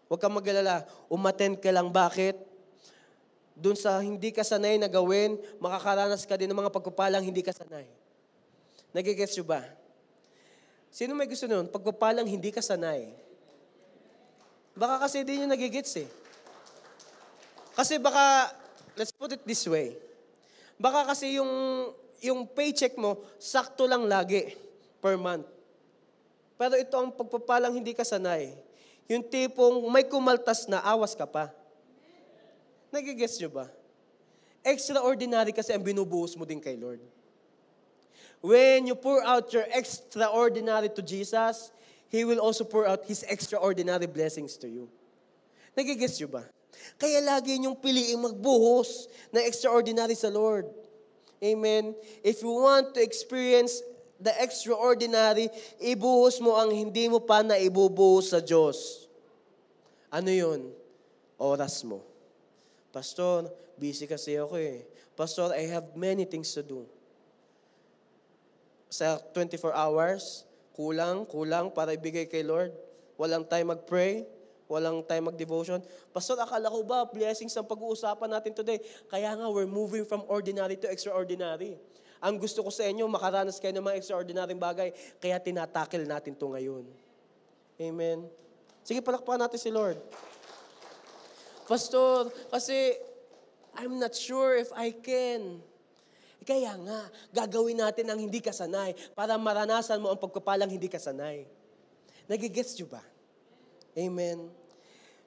Huwag kang mag-alala. Umattend ka lang. Bakit? Doon sa hindi ka sanay na gawin, makakaranas ka din ng mga pagpapalang hindi ka sanay. Nagigets nyo ba? Sino may gusto nun? Pagpapalang hindi ka sanay. Baka kasi di nyo nagigets eh. Kasi baka, let's put it this way. Baka kasi yung paycheck mo, sakto lang lagi per month. Pero ito ang pagpapalang hindi ka sanay. Yung tipong may kumaltas na awas ka pa. Nagigets nyo ba? Extraordinary kasi ang binubuhos mo din kay Lord. When you pour out your extraordinary to Jesus, He will also pour out His extraordinary blessings to you. Nagigets nyo ba? Kaya lagi nyong piliin magbuhos ng extraordinary sa Lord. Amen? If you want to experience the extraordinary, ibuhos mo ang hindi mo pa na ibubuhos sa Diyos. Ano yun? Oras mo. Pastor, busy kasi ako eh. Pastor, I have many things to do. Sa 24 hours, kulang para ibigay kay Lord. Walang time mag-pray, walang time mag-devotion. Pastor, akala ko ba blessings ang pag-uusapan natin today? Kaya nga, we're moving from ordinary to extraordinary. Ang gusto ko sa inyo, makaranas kayo ng mga extraordinary bagay, kaya tinatakil natin to ngayon. Amen. Sige, palakpakan natin si Lord. Pastor, kasi I'm not sure if I can. Kaya nga, gagawin natin ang hindi kasanay para maranasan mo ang pagpapalang hindi kasanay. Nagigets nyo ba? Amen.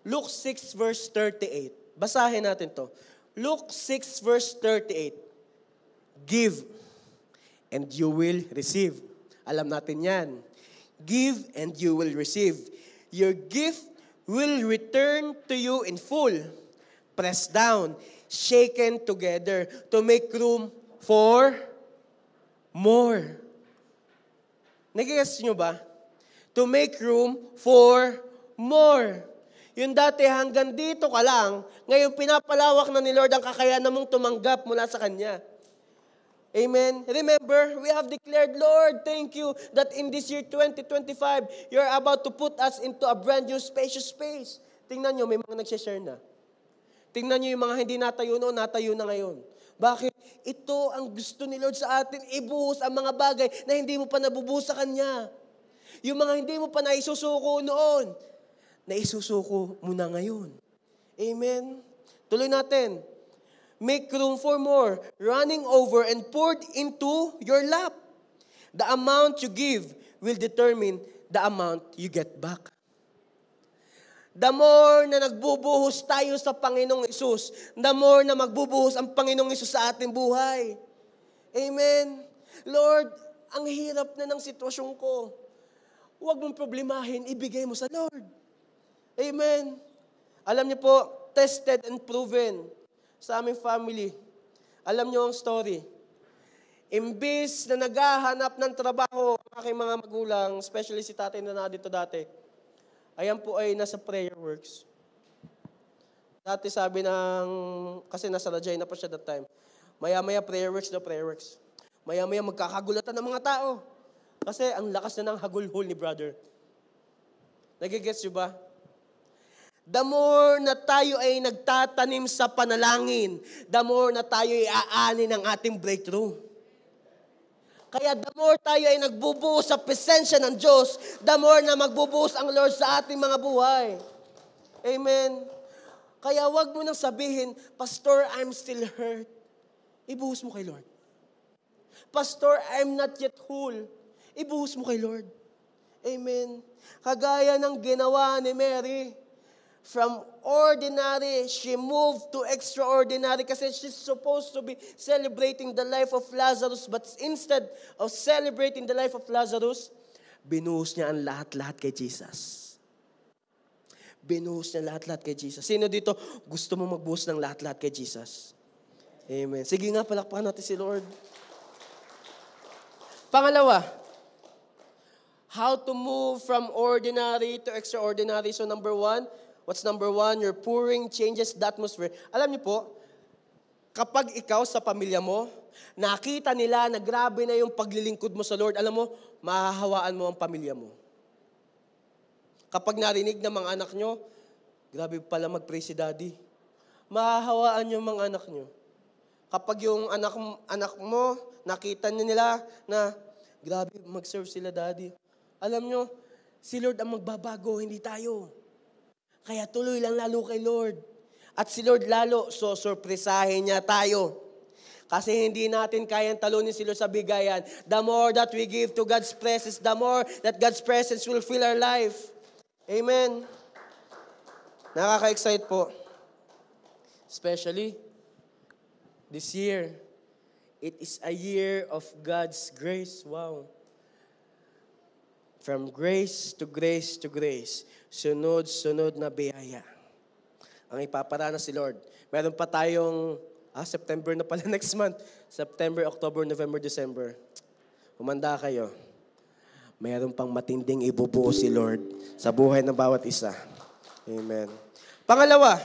Luke 6 verse 38. Basahin natin to. Luke 6 verse 38. Give and you will receive. Alam natin yan. Give and you will receive. Your gift will return to you in full, pressed down, shaken together to make room for more. Nagigets nyo ba? To make room for more. Yung dati hanggang dito ka lang, ngayon pinapalawak na ni Lord ang kakayanan mong tumanggap mula sa Kanya. Amen. Remember, we have declared, Lord, thank you that in this year 2025, you're about to put us into a brand new spacious space. Tingnan nyo, may mga nagsishare na. Tingnan nyo yung mga hindi natayo noon, natayo na ngayon. Bakit? Ito ang gusto ni Lord sa atin, ibuhos ang mga bagay na hindi mo pa nabubuhos sa Kanya. Yung mga hindi mo pa naisusuko noon, naisusuko mo na ngayon. Amen. Tuloy natin. Make room for more, running over and poured into your lap. The amount you give will determine the amount you get back. The more na nagbubuhos tayo sa Panginoong Isus, the more na magbubuhos ang Panginoong Isus sa ating buhay. Amen. Lord, ang hirap na ng sitwasyon ko. Huwag mong problemahin, ibigay mo sa Lord. Amen. Alam niyo po, tested and proven sa aming family. Alam niyo ang story. Imbis na naghahanap ng trabaho ang aking mga magulang, especially si tatay na dito dati, ayan po ay nasa prayer works. Dati sabi kasi nasa Regina pa siya that time, maya-maya prayer works. Maya-maya magkakagulatan ng mga tao. Kasi ang lakas na ng hagulhol ni brother. Nagigets niyo ba? The more na tayo ay nagtatanim sa panalangin, the more na tayo ay aani ng ating breakthrough. Kaya the more tayo ay nagbubuhos sa presensya ng Diyos, the more na magbubuhos ang Lord sa ating mga buhay. Amen. Kaya wag mo nang sabihin, Pastor, I'm still hurt. Ibuhos mo kay Lord. Pastor, I'm not yet whole. Ibuhos mo kay Lord. Amen. Kagaya ng ginawa ni Mary, from ordinary, she moved to extraordinary kasi she's supposed to be celebrating the life of Lazarus, but instead of celebrating the life of Lazarus, binuhos niya ang lahat-lahat kay Jesus. Binuhos niya lahat-lahat kay Jesus. Sino dito gusto mo magbuhos ng lahat-lahat kay Jesus? Amen. Sige nga, palakpakan natin si Lord. Pangalawa, how to move from ordinary to extraordinary. So number one, what's number one? Your pouring changes the atmosphere. Alam niyo po, kapag ikaw sa pamilya mo, nakita nila na grabe na yung paglilingkod mo sa Lord, alam mo, mahahawaan mo ang pamilya mo. Kapag narinig ng mga anak nyo, Grabe pala mag-pray si daddy. Mahahawaan yung mga anak nyo. Kapag yung anak mo, nakita nila na grabe mag-serve sila daddy. Alam nyo, si Lord ang magbabago, hindi tayo. Kaya tuloy lang lalo kay Lord. At si Lord lalo, sorpresahin niya tayo. Kasi hindi natin kayang talunin si Lord sa bigayan. The more that we give to God's presence, the more that God's presence will fill our life. Amen. Nakaka-excite po. Especially this year. It is a year of God's grace. Wow. From grace to grace to grace. Sunod-sunod na biyaya. Ang ipaparana si Lord. Meron pa tayong, September na pala next month. September, October, November, December. Humanda kayo. Meron pang matinding ibubuo si Lord sa buhay ng bawat isa. Amen. Pangalawa,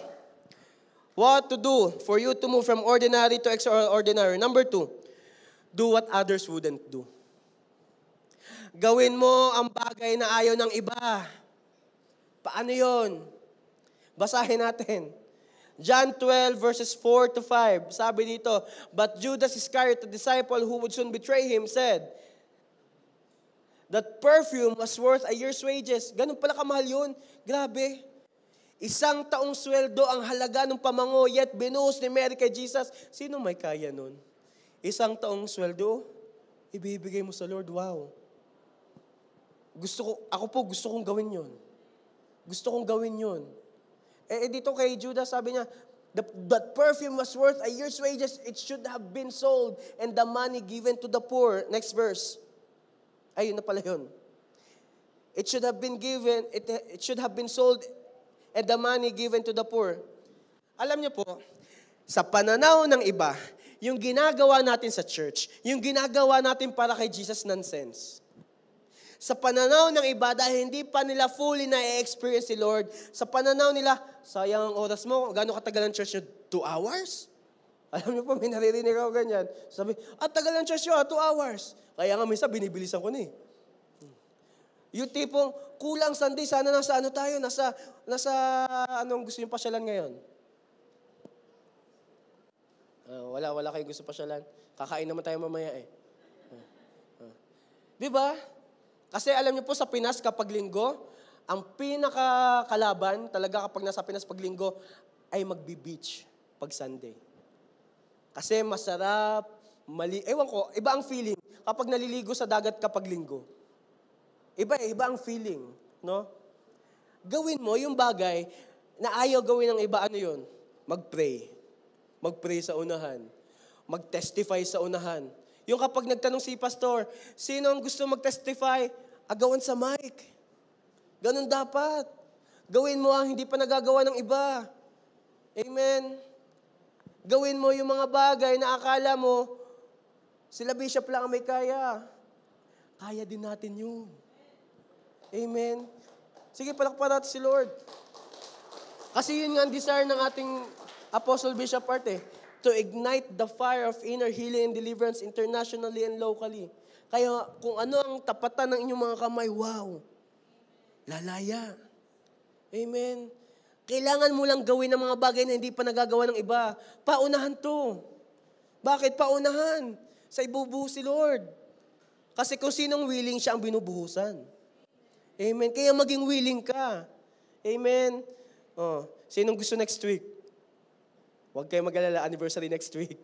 what to do for you to move from ordinary to extraordinary. Number 2, do what others wouldn't do. Gawin mo ang bagay na ayaw ng iba. Paano yon? Basahin natin. John 12 verses 4 to 5. Sabi dito, but Judas Iscariot, the disciple who would soon betray him, said, that perfume was worth a year's wages. Ganun pala kamahal yun. Grabe. 1 taong sweldo ang halaga ng pamango, yet binuhos ni Mary kay Jesus. Sino may kaya nun? 1 taong sweldo, ibibigay mo sa Lord. Wow. Ako gusto kong gawin yun. Gusto kong gawin yun. Dito kay Judas, sabi niya, that perfume was worth a year's wages. It should have been sold and the money given to the poor. Next verse. Ayun na pala yun. It should have been given, it should have been sold and the money given to the poor. Alam niyo po, sa pananaw ng iba, yung ginagawa natin sa church, yung ginagawa natin para kay Jesus, nonsense. Sa pananaw ng iba, dahil hindi pa nila fully na-experience si Lord, sa pananaw nila, sayang ang oras mo, gano'ng katagal ang church nyo? 2 hours? Alam niyo po, may naririnig ako ganyan. Sabi, tagal ang church nyo, 2 hours. Kaya nga minsan, binibilisan ko na eh. Yung tipong, kulang Sunday, sana nasa ano tayo, nasa anong gusto yung pasyalan ngayon? Wala kayong gusto pasyalan. Kakain naman tayo mamaya eh. Diba? Kasi alam niyo po sa Pinas kapag linggo, ang pinakakalaban talaga kapag nasa Pinas pag linggo ay magbi-beach pag Sunday. Kasi masarap, ewan ko, iba ang feeling kapag naliligo sa dagat kapag linggo. Iba ang feeling, no? Gawin mo yung bagay na ayaw gawin ng iba, ano yun? Mag-pray. Mag-pray sa unahan. Mag-testify sa unahan. Yung kapag nagtanong si pastor, sino ang gusto mag-testify? Agawan sa mic. Ganun dapat. Gawin mo ang hindi pa nagagawa ng iba. Amen. Gawin mo yung mga bagay na akala mo, sila bishop lang ang may kaya. Kaya din natin yun. Amen. Sige, palakpan natin si Lord. Kasi yun nga ang desire ng ating Apostle Bishop Art to ignite the fire of inner healing and deliverance internationally and locally. Kaya kung ano ang tapatan ng inyong mga kamay, wow, lalaya. Amen. Kailangan mo lang gawin ng mga bagay na hindi pa nagagawa ng iba. Paunahan to. Bakit paunahan? Sa ibubuhos si Lord. Kasi kung sinong willing, siya ang binubuhusan. Amen. Kaya maging willing ka. Amen. Sinong gusto next week? Huwag kayo mag-alala, anniversary next week.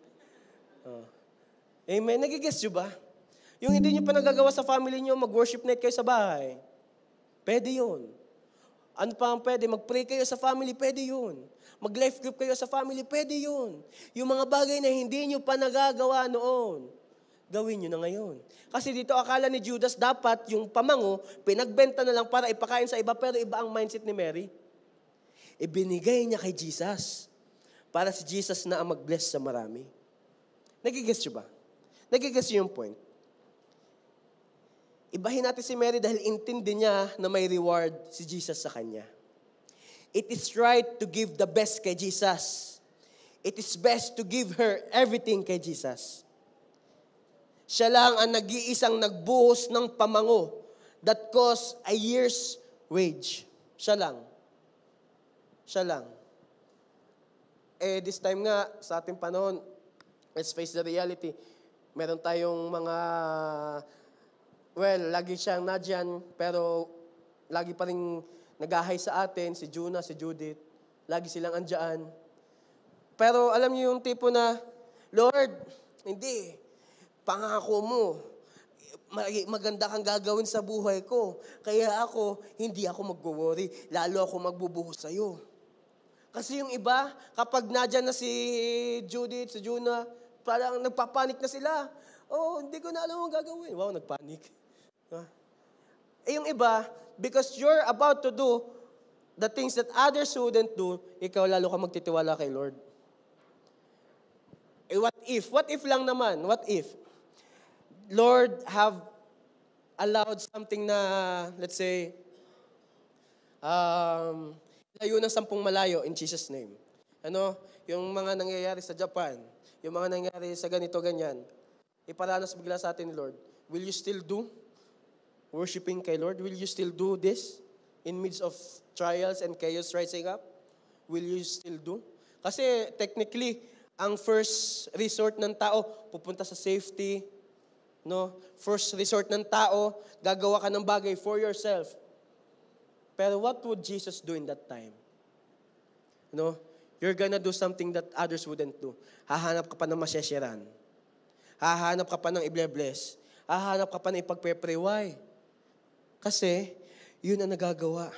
Amen. Nagigess nyo ba? Yung hindi nyo pa nagagawa sa family nyo, mag-worship night kayo sa bahay. Pwede yun. Ano pa ang pwede? Mag-pray kayo sa family, pwede yun. Mag-life group kayo sa family, pwede yun. Yung mga bagay na hindi nyo pa nagagawa noon, gawin nyo na ngayon. Kasi dito akala ni Judas, dapat yung pamango, pinagbenta na lang para ipakain sa iba, pero iba ang mindset ni Mary. Ibinigay niya kay Jesus para si Jesus na ang mag-bless sa marami. Nagigess nyo ba? Nagigess nyo yung point? Ibahin natin si Mary dahil intindi niya na may reward si Jesus sa kanya. It is right to give the best kay Jesus. It is best to give her everything kay Jesus. Siya lang ang nag-iisang nagbuhos ng pamango that cost a year's wage. Siya lang. Siya lang. This time nga, sa ating panahon, let's face the reality, meron tayong mga, lagi siyang nadyan, pero lagi pa rin nag-ahay sa atin, si Juna, si Judith, lagi silang andyan. Pero alam niyo yung tipo na, Lord, hindi, pangako mo, maganda kang gagawin sa buhay ko. Kaya hindi ako mag-worry. Lalo ako magbubuhos sa'yo. Kasi yung iba, kapag nadyan na si Judith, si Juna, parang nagpapanik na sila. Hindi ko na alam ang gagawin. Wow, nagpanik. Yung iba, because you're about to do the things that others wouldn't do, ikaw lalo ka magtitiwala kay Lord. What if? What if lang naman? What if? Lord have allowed something na, let's say, layo ng 10 malayo in Jesus' name. Yung mga nangyayari sa Japan, yung mga nangyayari sa ganito, ganyan, iparanas bigla sa atin ni Lord. Will you still do worshiping kay Lord? Will you still do this in midst of trials and chaos rising up? Will you still do? Kasi technically, ang first resort ng tao, pupunta sa safety, no? First resort ng tao, gagawa ka ng bagay for yourself. Pero what would Jesus do in that time? You're gonna do something that others wouldn't do. Hahanap ka pa ng masyesheran. Hahanap ka pa ng i-bless. Hahanap ka pa ng ipagpe-pray. Why? Kasi, yun ang nagagawa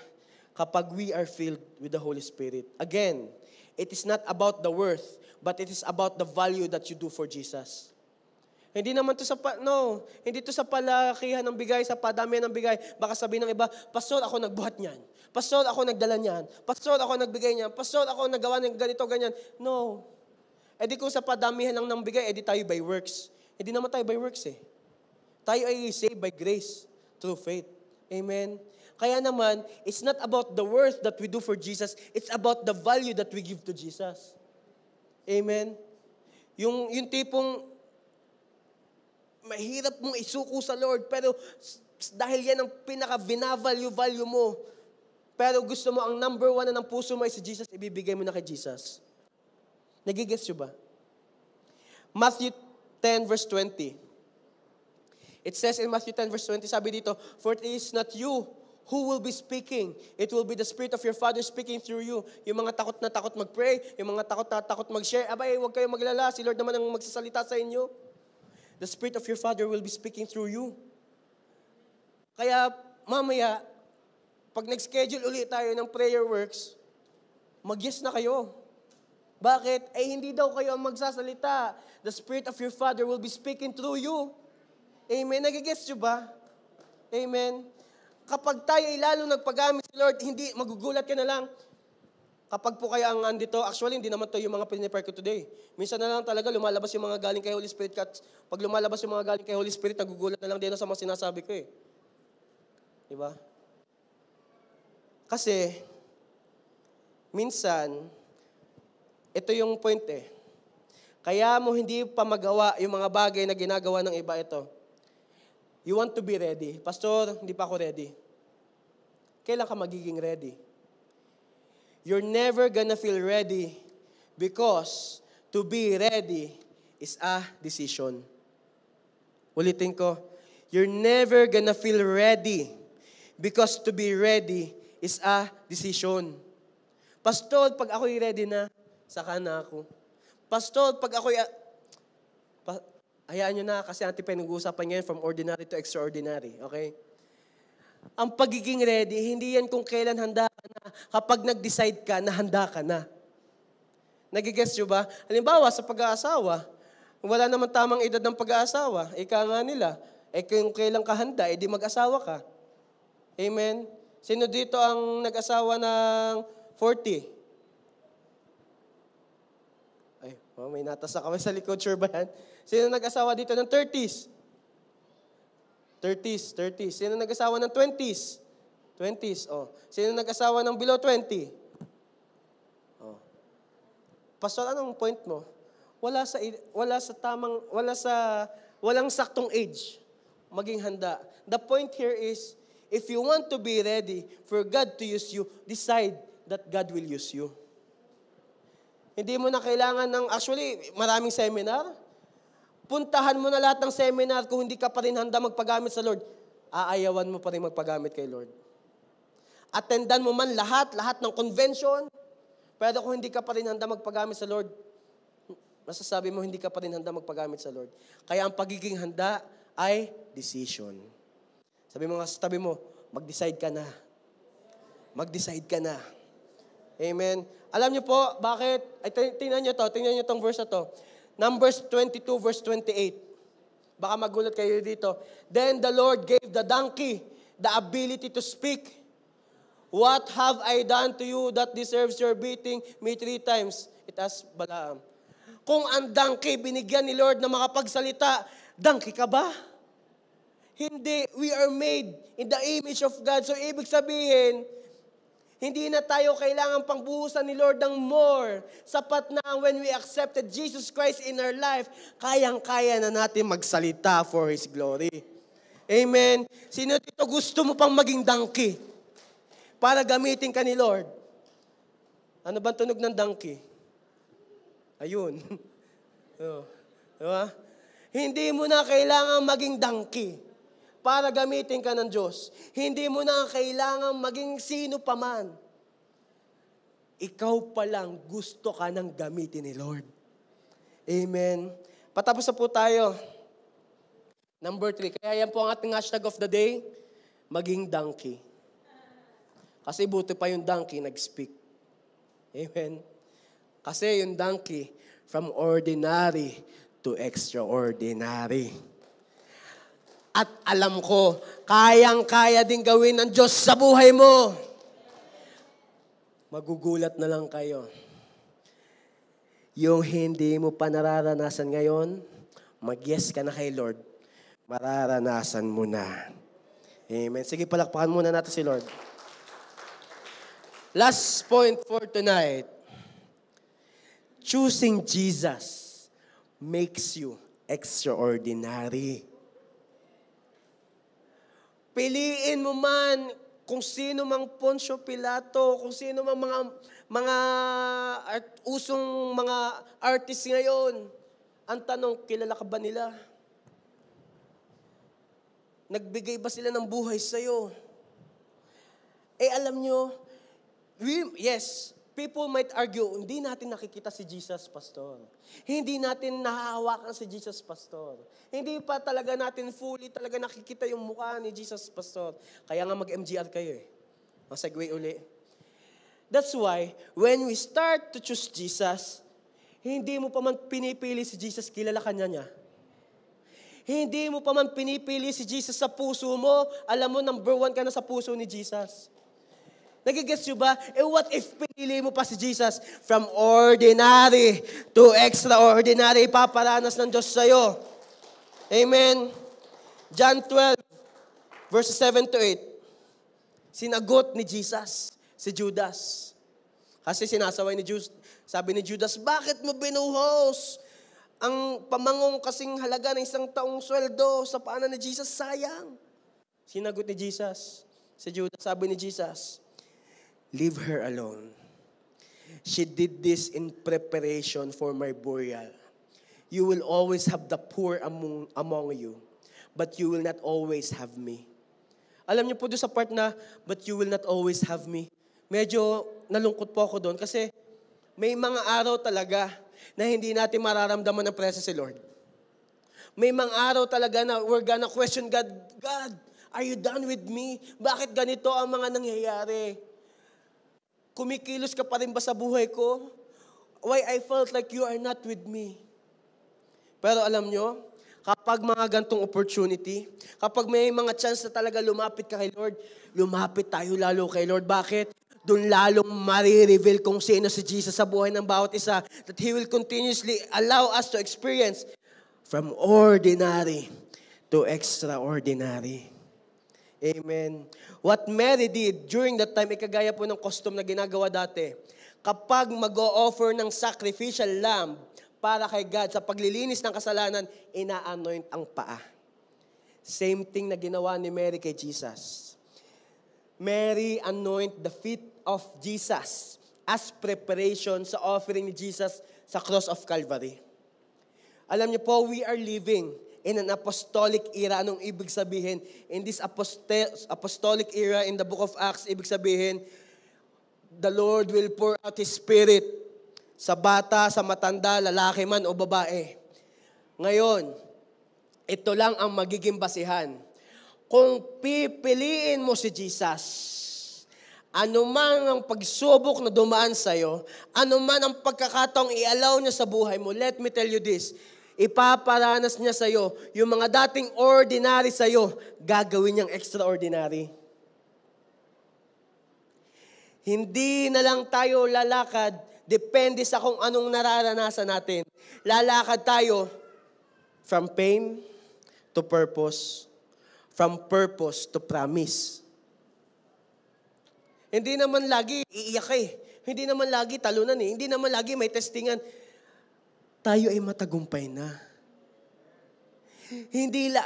kapag we are filled with the Holy Spirit. Again, it is not about the worth, but it is about the value that you do for Jesus. Hindi naman to hindi to sa palakihan ng bigay, sa padamihan ng bigay. Baka sabihin ng iba, Pastor, ako nagbuhat niyan. Pastor, ako nagdala niyan. Pastor, ako nagbigay niyan. Pastor, ako nagawa ng ganito, ganyan. No. Di kung sa padamihan lang ng bigay, di tayo by works. Hindi naman tayo by works Tayo ay saved by grace through faith. Amen? Kaya naman, it's not about the worth that we do for Jesus. It's about the value that we give to Jesus. Amen? Yung tipong, mahirap mong isuko sa Lord, pero dahil yan ang pinaka-value mo, pero gusto mo ang number 1 na ng puso mo ay si Jesus, ibibigay mo na kay Jesus. Nagigets nyo ba? Matthew 10 verse 20. It says in Matthew 10 verse 20, sabi dito, for it is not you who will be speaking. It will be the Spirit of your Father speaking through you. Yung mga takot na takot mag-pray, yung mga takot na takot mag-share, huwag kayong maglala, si Lord naman ang magsasalita sa inyo. The Spirit of your Father will be speaking through you. Kaya mamaya, pag nag-schedule ulit tayo ng prayer works, mag-yes na kayo. Bakit? Hindi daw kayo ang magsasalita. The Spirit of your Father will be speaking through you. Amen? Nagigets nyo ba? Amen? Kapag tayo ay lalo nagpagamit sa Lord, hindi, magugulat ka na lang. Kapag po kayo ang andito, actually, hindi naman to yung mga pinipare ko today. Minsan na lang talaga lumalabas yung mga galing kay Holy Spirit. Pag lumalabas yung mga galing kay Holy Spirit, nagugulat na lang din sa mga sinasabi ko Diba? Kasi, minsan, ito yung point Kaya mo hindi pa magawa yung mga bagay na ginagawa ng iba ito. You want to be ready. Pastor, hindi pa ako ready. Kailan ka magiging ready? You're never gonna feel ready because to be ready is a decision. Ulitin ko, you're never gonna feel ready because to be ready is a decision. Pastor, pag ako'y ready na, saka na ako. Pastor, pag ako'y... hayaan nyo na kasi ating pinag-uusapan ngayon from ordinary to extraordinary. Okay? Ang pagiging ready, hindi yan kung kailan handa ka na. Kapag nag-decide ka na handa ka na. Nagigets nyo ba? Halimbawa, sa pag-aasawa, wala naman tamang edad ng pag-aasawa. Ika nga nila, kung kailan ka handa, di mag-asawa ka. Amen? Sino dito ang nag-asawa ng 40? May natas na kami sa likod, sure ba yan? Sino nag-asawa dito ng 30s? 30s. Sino nag-asawa ng 20s? 20s, Sino nag-asawa ng below 20? Pastor, anong point mo? Walang saktong age maging handa. The point here is, if you want to be ready for God to use you, decide that God will use you. Hindi mo na kailangan actually, maraming seminar. Puntahan mo na lahat ng seminar, kung hindi ka pa rin handa magpagamit sa Lord, aayawan mo pa rin magpagamit kay Lord. Attendan mo man lahat ng convention, pero kung hindi ka pa rin handa magpagamit sa Lord, masasabi mo hindi ka pa rin handa magpagamit sa Lord. Kaya ang pagiging handa ay decision. Sabi mo nga sa tabi mo, mag-decide ka na. Mag-decide ka na. Amen. Alam niyo po, bakit? Ay, tingnan niyo tong verse na to. Numbers 22, verse 28. Baka magulat kayo dito. Then the Lord gave the donkey the ability to speak. What have I done to you that deserves your beating me 3 times? It asked Balaam. Kung ang donkey binigyan ni Lord na makapagsalita, donkey ka ba? Hindi. We are made in the image of God. So ibig sabihin, hindi na tayo kailangan pangbuhusan ni Lord ng more. Sapat na when we accepted Jesus Christ in our life, kayang-kaya na natin magsalita for His glory. Amen. Sino dito gusto mo pang maging donkey para gamitin ka ni Lord? Ano bang tunog ng donkey? Ayun. Diba? Hindi mo na kailangan maging donkey para gamitin ka ng Diyos. Hindi mo na kailangan maging sino pa man. Ikaw pa lang gusto ka nang gamitin ni Lord. Amen. Patapos na po tayo. Number 3. Kaya yan po ang ating hashtag of the day, maging donkey. Kasi buti pa yung donkey nag-speak. Amen. Kasi yung donkey, from ordinary to extraordinary. At alam ko, kayang-kaya din gawin ng Diyos sa buhay mo. Magugulat na lang kayo. Yung hindi mo pa nararanasan ngayon, mag-yes ka na kay Lord, mararanasan mo na. Amen. Sige, palakpakan muna natin si Lord. Last point for tonight. Choosing Jesus makes you extraordinary. Piliin mo man kung sino mang Poncio Pilato, kung sino mang mga usong mga artist ngayon. Ang tanong, kilala ka ba nila? Nagbigay ba sila ng buhay sa'yo? Alam nyo, yes, people might argue, hindi natin nakikita si Jesus, Pastor. Hindi natin nahahawakan si Jesus, Pastor. Hindi pa talaga natin fully talaga nakikita yung mukha ni Jesus, Pastor. Kaya nga mag-MGR kayo eh. Mag-segue uli. That's why, when we start to choose Jesus, hindi mo pa man pinipili si Jesus, kilala ka niya. Hindi mo pa man pinipili si Jesus sa puso mo, alam mo, number 1 ka na sa puso ni Jesus. Nagigets nyo ba? What if pinili mo pa si Jesus? From ordinary to extraordinary, paparanas ng Diyos sa'yo. Amen. John 12, verses 7 to 8. Sinagot ni Jesus si Judas. Kasi sinasaway ni Judas. Sabi ni Judas, bakit mo binuhos ang pamangong kasing halaga ng 1 taong sweldo sa paanan ni Jesus? Sayang. Sinagot ni Jesus si Judas. Sabi ni Jesus, leave her alone. She did this in preparation for my burial. You will always have the poor among you, but you will not always have me. Alam niyo po doon sa part na, but you will not always have me. Medyo nalungkot po ako doon kasi may mga araw talaga na hindi natin mararamdaman ang presence si Lord. May mga araw talaga na we're gonna question God, God, are you done with me? Bakit ganito ang mga nangyayari? Kumikilos ka pa rin ba sa buhay ko? Why I felt like you are not with me? Pero alam nyo, kapag mga gantong opportunity, kapag may mga chance na talaga lumapit ka kay Lord, lumapit tayo lalo kay Lord. Bakit? Doon lalong marireveal kung sino si Jesus sa buhay ng bawat isa, that He will continuously allow us to experience from ordinary to extraordinary. Amen. What Mary did during that time, ikagaya po ng custom na ginagawa dati. Kapag mag-o-offer ng sacrificial lamb para kay God sa paglilinis ng kasalanan, ina-anoint ang paa. Same thing na ginawa ni Mary kay Jesus. Mary anoint the feet of Jesus as preparation sa offering ni Jesus sa cross of Calvary. Alam niyo po, we are living in an apostolic era. Anong ibig sabihin? In this apostolic era in the book of Acts, ibig sabihin, the Lord will pour out His Spirit sa bata, sa matanda, lalaki man o babae. Ngayon, ito lang ang magiging basihan. Kung pipiliin mo si Jesus, anuman ang pagsubok na dumaan sa'yo, anuman ang pagkakataong i-allow niya sa buhay mo, let me tell you this, ipaparanas niya sa'yo, yung mga dating ordinary sa'yo, gagawin niyang extraordinary. Hindi na lang tayo lalakad, depende sa kung anong nararanasan natin. Lalakad tayo from pain to purpose, from purpose to promise. Hindi naman lagi iiyak Hindi naman lagi talunan Hindi naman lagi may testingan. Tayo ay matagumpay na.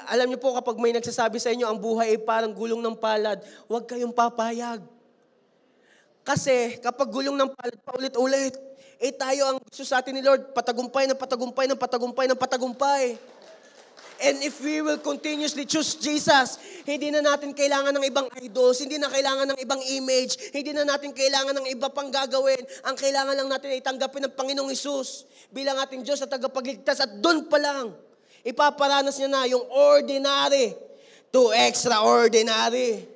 Alam niyo po kapag may nagsasabi sa inyo, ang buhay ay parang gulong ng palad, huwag kayong papayag. Kasi kapag gulong ng palad paulit-ulit, tayo ang gusto sa atin ni Lord, patagumpay ng patagumpay ng patagumpay ng patagumpay. And if we will continuously choose Jesus, hindi na natin kailangan ng ibang idols, hindi na kailangan ng ibang image, hindi na natin kailangan ng iba pang gagawin. Ang kailangan lang natin ay tanggapin ng Panginoong Hesus bilang ating Diyos at tagapagligtas. At doon pa lang, ipaparanas niya na yung ordinary to extraordinary.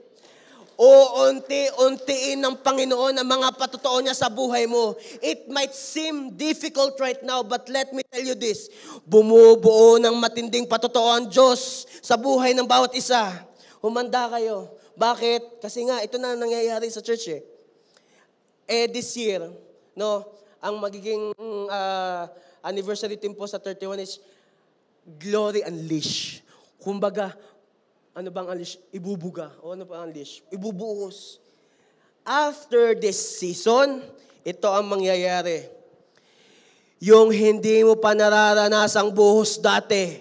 O unti-untiin ng Panginoon ang mga patotoo niya sa buhay mo. It might seem difficult right now, but let me tell you this. Bumubuo ng matinding patotoo ang Diyos sa buhay ng bawat isa. Humanda kayo. Bakit? Kasi nga, ito na nangyayari sa church this year, ang magiging anniversary team po sa 31 is Glory Unleash. Kumbaga, ano bang unleash? Ibubuga. O ano pa unleash? Ibubuhos. After this season, ito ang mangyayari. Yung hindi mo pa nararanasang buhos dati,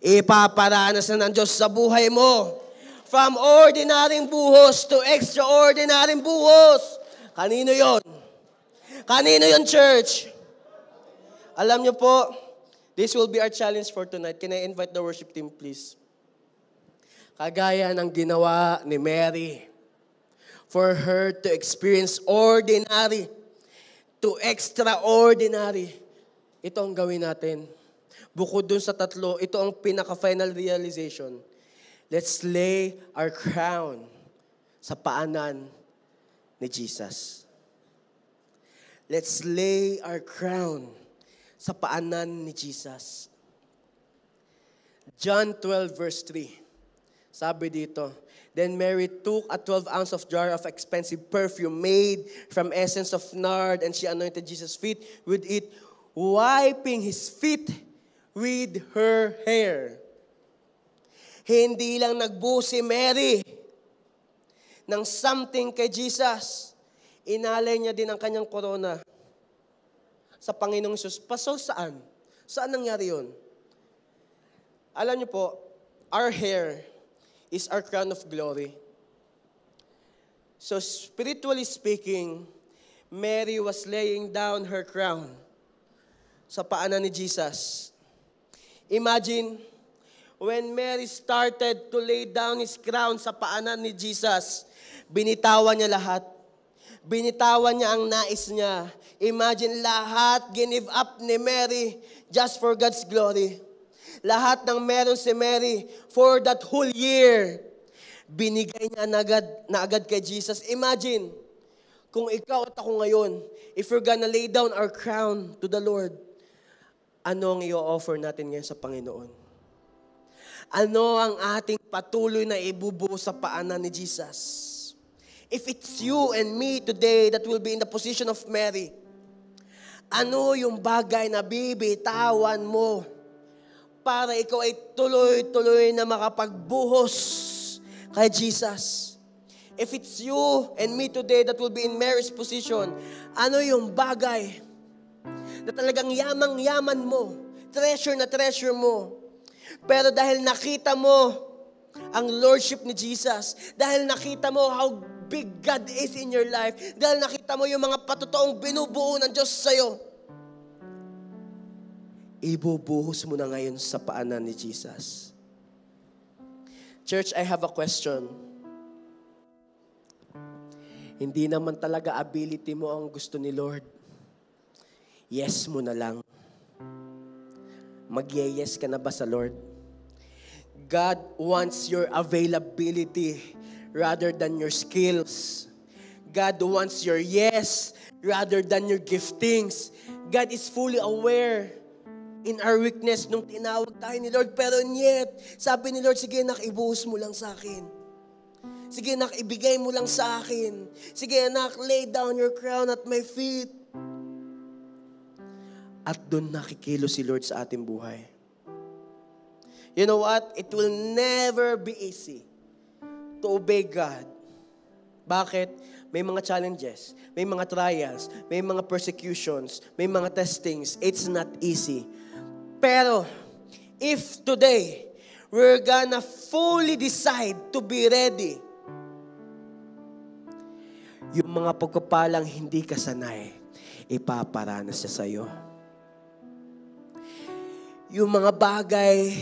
ipaparanas na ng Diyos sa buhay mo. From ordinary buhos to extraordinary buhos. Kanino yon? Kanino yon, church? Alam niyo po, this will be our challenge for tonight. Can I invite the worship team, please? Kagaya ng ginawa ni Mary, for her to experience ordinary to extraordinary. Ito ang gawin natin. Bukod dun sa tatlo, ito ang pinaka-final realization. Let's lay our crown sa paanan ni Jesus. Let's lay our crown sa paanan ni Jesus. John 12 verse 3. Sabi dito, then Mary took a 12-ounce of jar of expensive perfume made from essence of nard, and she anointed Jesus' feet with it, wiping His feet with her hair. Hindi lang nagbuo si Mary ng something kay Jesus. Inalay niya din ang kanyang korona sa Panginoong Hesus. Paso saan? Saan nangyari yun? Alam niyo po, our hair is our crown of glory. So spiritually speaking, Mary was laying down her crown sa paanan ni Jesus. Imagine, when Mary started to lay down His crown sa paanan ni Jesus, binitawan niya lahat. Binitawan niya ang nais niya. Imagine lahat give up ni Mary just for God's glory. Lahat ng meron si Mary for that whole year, binigay niya na agad kay Jesus. Imagine, kung ikaw at ako ngayon, if we're gonna lay down our crown to the Lord, ano ang i-offer natin ngayon sa Panginoon? Ano ang ating patuloy na ibubuo sa paanan ni Jesus? If it's you and me today that will be in the position of Mary, ano yung bagay na bibitawan mo para ikaw ay tuloy-tuloy na makapagbuhos kay Jesus? If it's you and me today that will be in Mary's position, ano yung bagay na talagang yamang-yaman mo, treasure na treasure mo, pero dahil nakita mo ang lordship ni Jesus, dahil nakita mo how big God is in your life, dahil nakita mo yung mga patotoong binubuo ng Diyos sa'yo, ibubuhos mo na ngayon sa paanan ni Jesus. Church, I have a question. Hindi naman talaga ability mo ang gusto ni Lord. Yes mo na lang. Mag-yes ka na ba sa Lord? God wants your availability rather than your skills. God wants your yes rather than your giftings. God is fully aware in our weakness nung tinawag tayo ni Lord. Pero yet, sabi ni Lord, sige anak, ibuhos mo lang sa akin. Sige anak, ibigay mo lang sa akin. Sige anak, lay down your crown at my feet. At doon nakikilo si Lord sa ating buhay. You know what? It will never be easy to obey God. Bakit? May mga challenges, may mga trials, may mga persecutions, may mga testings. It's not easy. Pero, if today, we're gonna fully decide to be ready, yung mga pagpapalang hindi ka sanay, ipaparanas siya sa'yo. Yung mga bagay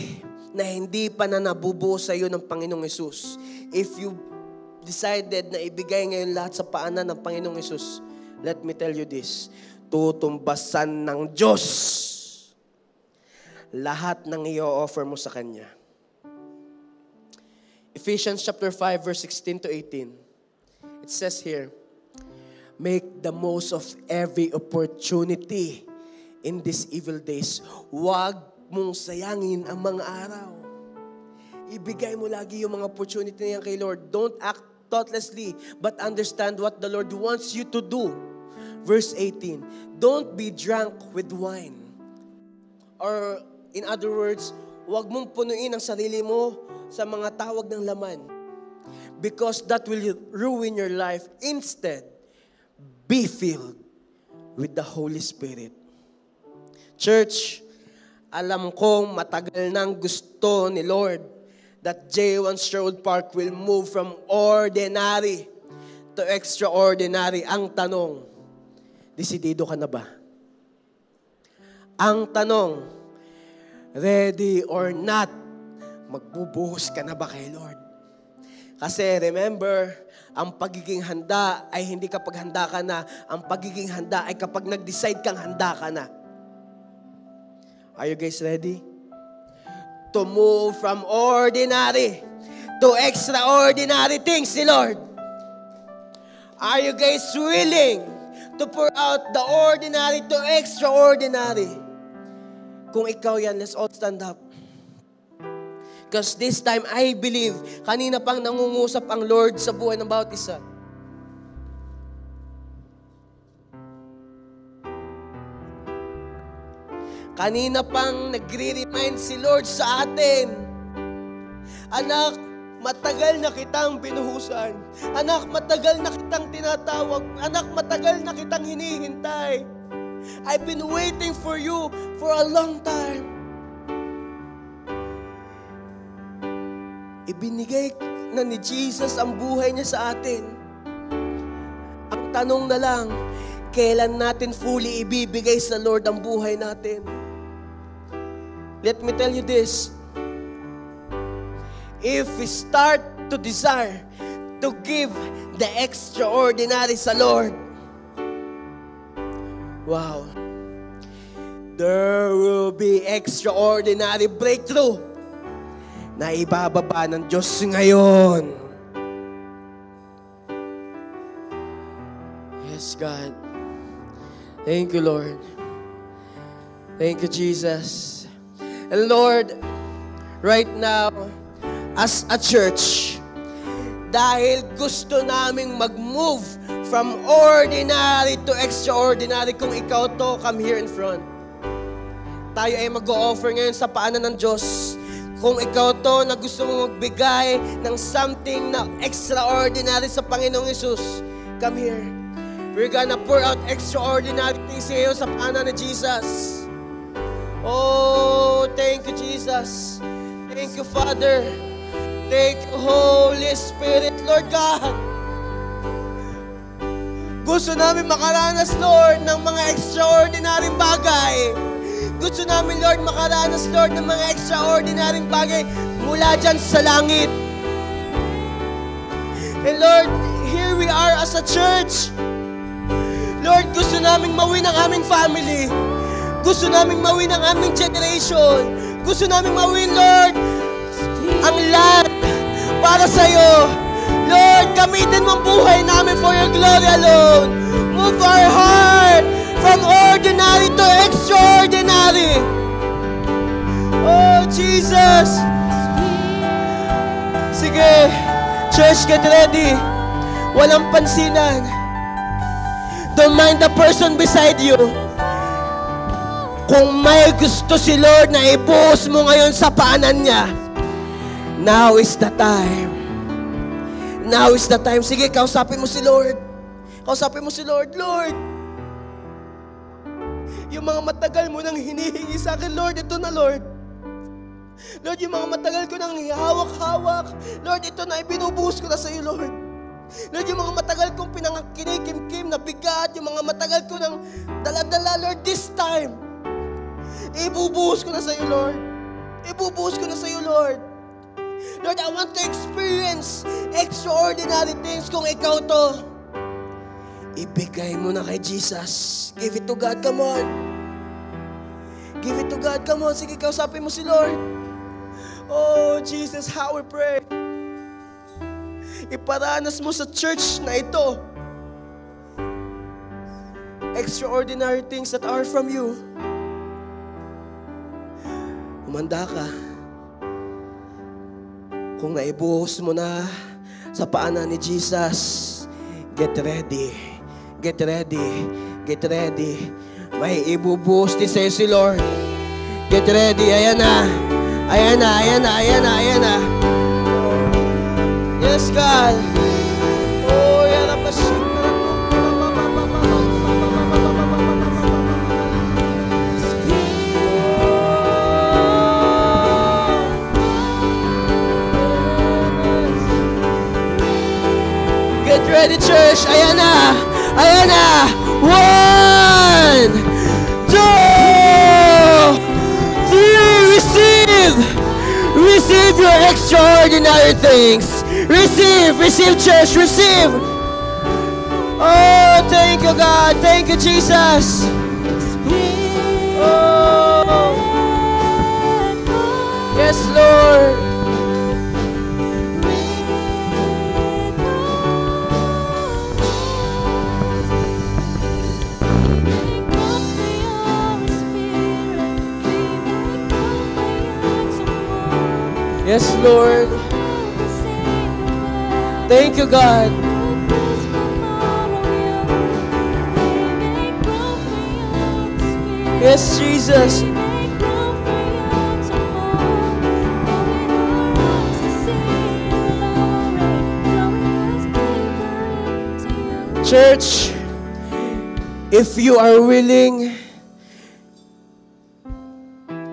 na hindi pa na nabubuo sa'yo ng Panginoong Hesus, if you decided na ibigay ngayon lahat sa paanan ng Panginoong Hesus, let me tell you this, tutumbasan ng Diyos lahat ng i-offer mo sa Kanya. Ephesians chapter 5 verse 16 to 18. It says here, make the most of every opportunity in these evil days. Huwag mong sayangin ang mga araw. Ibigay mo lagi yung mga opportunity na yan kay Lord. Don't act thoughtlessly, but understand what the Lord wants you to do. Verse 18, don't be drunk with wine. Or in other words, huwag mong punuin ang sarili mo sa mga tawag ng laman. Because that will ruin your life. Instead, be filled with the Holy Spirit. Church, alam kong matagal nang gusto ni Lord that J1 Sherwood Park will move from ordinary to extraordinary. Ang tanong, desidido ka na ba? Ang tanong, ready or not, magbubuhos ka na ba kay Lord? Kasi remember, ang pagiging handa ay hindi kapag handa ka na. Ang pagiging handa ay kapag nag-decide kang handa ka na. Are you guys ready? To move from ordinary to extraordinary things, si Lord. Are you guys willing to pour out the ordinary to extraordinary? Kung ikaw yan, let's all stand up. Because this time, I believe, kanina pang nangungusap ang Lord sa buhay ng bawat isa. Kanina pang nagre-remind si Lord sa atin. Anak, matagal na kitang binuhusan. Anak, matagal na kitang tinatawag. Anak, matagal na kitang hinihintay. I've been waiting for you for a long time. Ibinigay na ni Jesus ang buhay niya sa atin. Ang tanong na lang, kailan natin fully ibibigay sa Lord ang buhay natin? Let me tell you this. If we start to desire to give the extraordinary sa Lord, wow, there will be extraordinary breakthrough na ibababa ng Diyos ngayon. Yes, God. Thank you, Lord. Thank you, Jesus. And Lord, right now, as a church, dahil gusto naming mag-move from ordinary to extraordinary, kung ikaw to, come here in front. Tayo ay mag-o-offer ngayon sa paanan ng Diyos. Kung ikaw to na gusto mo magbigay ng something na extraordinary sa Panginoong Hesus, come here. We're gonna pour out extraordinary things sa iyo sa paanan ni Jesus. Oh, thank you, Jesus. Thank you, Father. Thank you, Holy Spirit, Lord God. Gusto namin makaranas, Lord, ng mga extraordinaryong bagay. Gusto namin, Lord, makaranas, Lord, ng mga extraordinaryong bagay mula dyan sa langit. And Lord, here we are as a church. Lord, gusto naming mawin ang aming family. Gusto naming mawin ang aming generation. Gusto naming mawin, Lord, ang land para sa'yo. Lord, gamitin mo ang buhay namin for your glory alone. Move our heart from ordinary to extraordinary. Oh, Jesus. Sige, church, get ready. Walang pansinan. Don't mind the person beside you. Kung may gusto si Lord na ibuhos mo ngayon sa paanan niya, now is the time. Now is the time. Sige, kausapin mo si Lord. Kausapin mo si Lord. Lord, yung mga matagal mo nang hinihingi sa akin, Lord, ito na, Lord. Lord, yung mga matagal ko nang hawak-hawak, Lord, ito na, ibinubuhos ko na sa iyo, Lord. Lord, yung mga matagal kong pinangkinikim-kim na bigat, yung mga matagal ko nang dala-dala, Lord, this time, ibubuhos ko na sa iyo, Lord. Ibubuhos ko na sa iyo, Lord. Lord, I want to experience extraordinary things kung ikaw to. Ibigay mo na kay Jesus. Give it to God, come on. Give it to God, come on. Sige, kausapin mo si Lord. Oh, Jesus, how we pray. Iparanas mo sa church na ito extraordinary things that are from you. Humanda ka. Kung naibuhos mo na sa paanan ni Jesus, get ready. Get ready. Get ready. May ibubuhos din sa'yo si Lord. Get ready. Ayan na. Ayan na. Ayan na. Ayan na. Ayan na. Yes, God. Oh, yan ang pasyon. Get ready, church. Ayan na. Ayan na. 1, 2, 3. Receive. Receive your extraordinary things. Receive. Receive, church. Receive. Oh, thank you, God. Thank you, Jesus. Oh. Yes, Lord. Yes, Lord. Thank you, God. Yes, Jesus. Church, if you are willing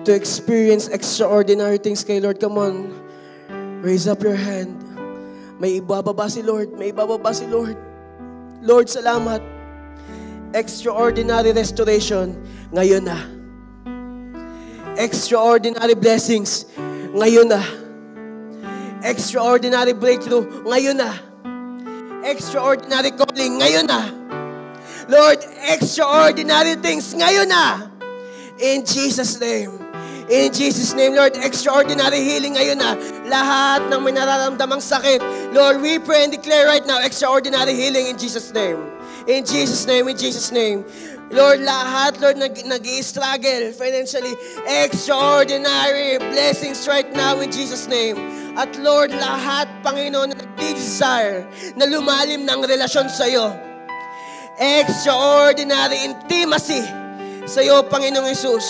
to experience extraordinary things kay Lord, come on, raise up your hand. May ibababa si Lord. May ibababa si Lord. Lord, salamat. Extraordinary restoration, ngayon na. Extraordinary blessings, ngayon na. Extraordinary breakthrough, ngayon na. Extraordinary calling, ngayon na. Lord, extraordinary things, ngayon na. In Jesus' name. In Jesus' name, Lord, extraordinary healing ngayon na. Lahat ng may nararamdamang sakit, Lord, we pray and declare right now, extraordinary healing in Jesus' name. In Jesus' name, in Jesus' name. Lord, lahat, Lord, nag-i-struggle financially, extraordinary blessings right now in Jesus' name. At Lord, lahat, Panginoon, na nag-desire na lumalim ng relasyon sa'yo. Extraordinary intimacy sa'yo, Panginoong Jesus.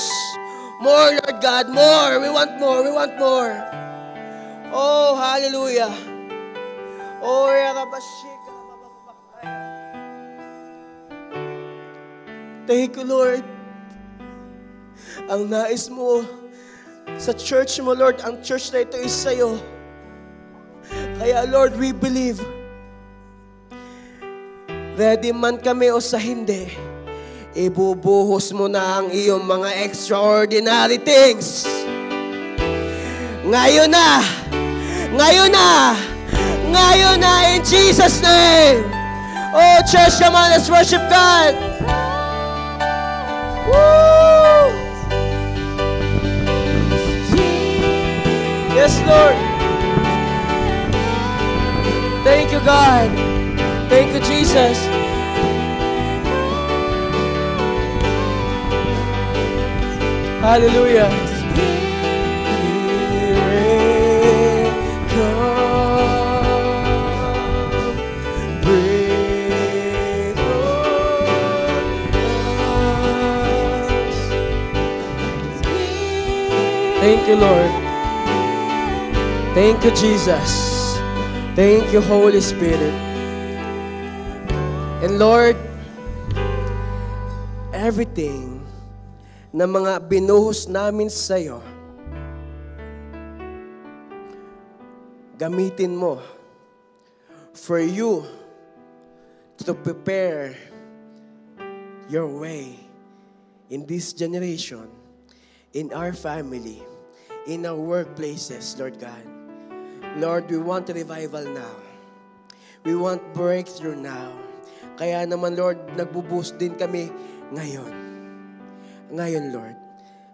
More, Lord God, more. We want more. We want more. Oh, hallelujah. Oh, yarabashika. Thank you, Lord. Ang nais mo sa church mo, Lord, ang church na ito is sa'yo. Kaya, Lord, we believe ready man kami o sa hindi, ibubuhos mo na ang iyong mga extraordinary things. Ngayon na! Ngayon na! Ngayon na in Jesus' name! Oh, church, come on, let's worship God! Woo! Yes, Lord! Thank you, God! Thank you, Jesus! Hallelujah! Thank you, Lord. Thank you, Jesus. Thank you, Holy Spirit. And Lord, everything na mga binuhos namin sa iyo, gamitin mo for you to prepare your way in this generation, in our family, in our workplaces, Lord God. Lord, we want revival now. We want breakthrough now. Kaya naman, Lord, nagbo-boost din kami ngayon. Ngayon, Lord.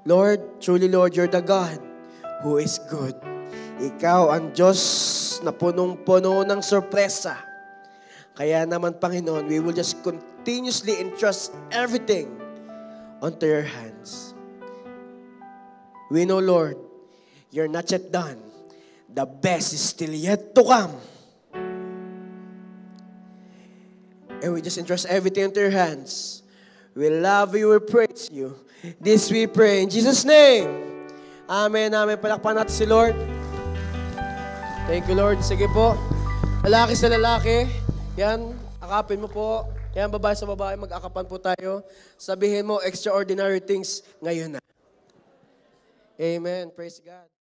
Lord, truly, Lord, you're the God who is good. Ikaw ang Diyos na punong-puno ng sorpresa. Kaya naman, Panginoon, we will just continuously entrust everything onto your hands. We know, Lord, you're not yet done. The best is still yet to come. And we just entrust everything into your hands. We love you, we praise you. This we pray in Jesus' name. Amen, amen. Palakpan natin si Lord. Thank you, Lord. Sige po. Lalaki sa lalaki. Yan, akapin mo po. Yan, babae sa babae, mag-akapan po tayo. Sabihin mo, extraordinary things ngayon na. Amen. Praise God.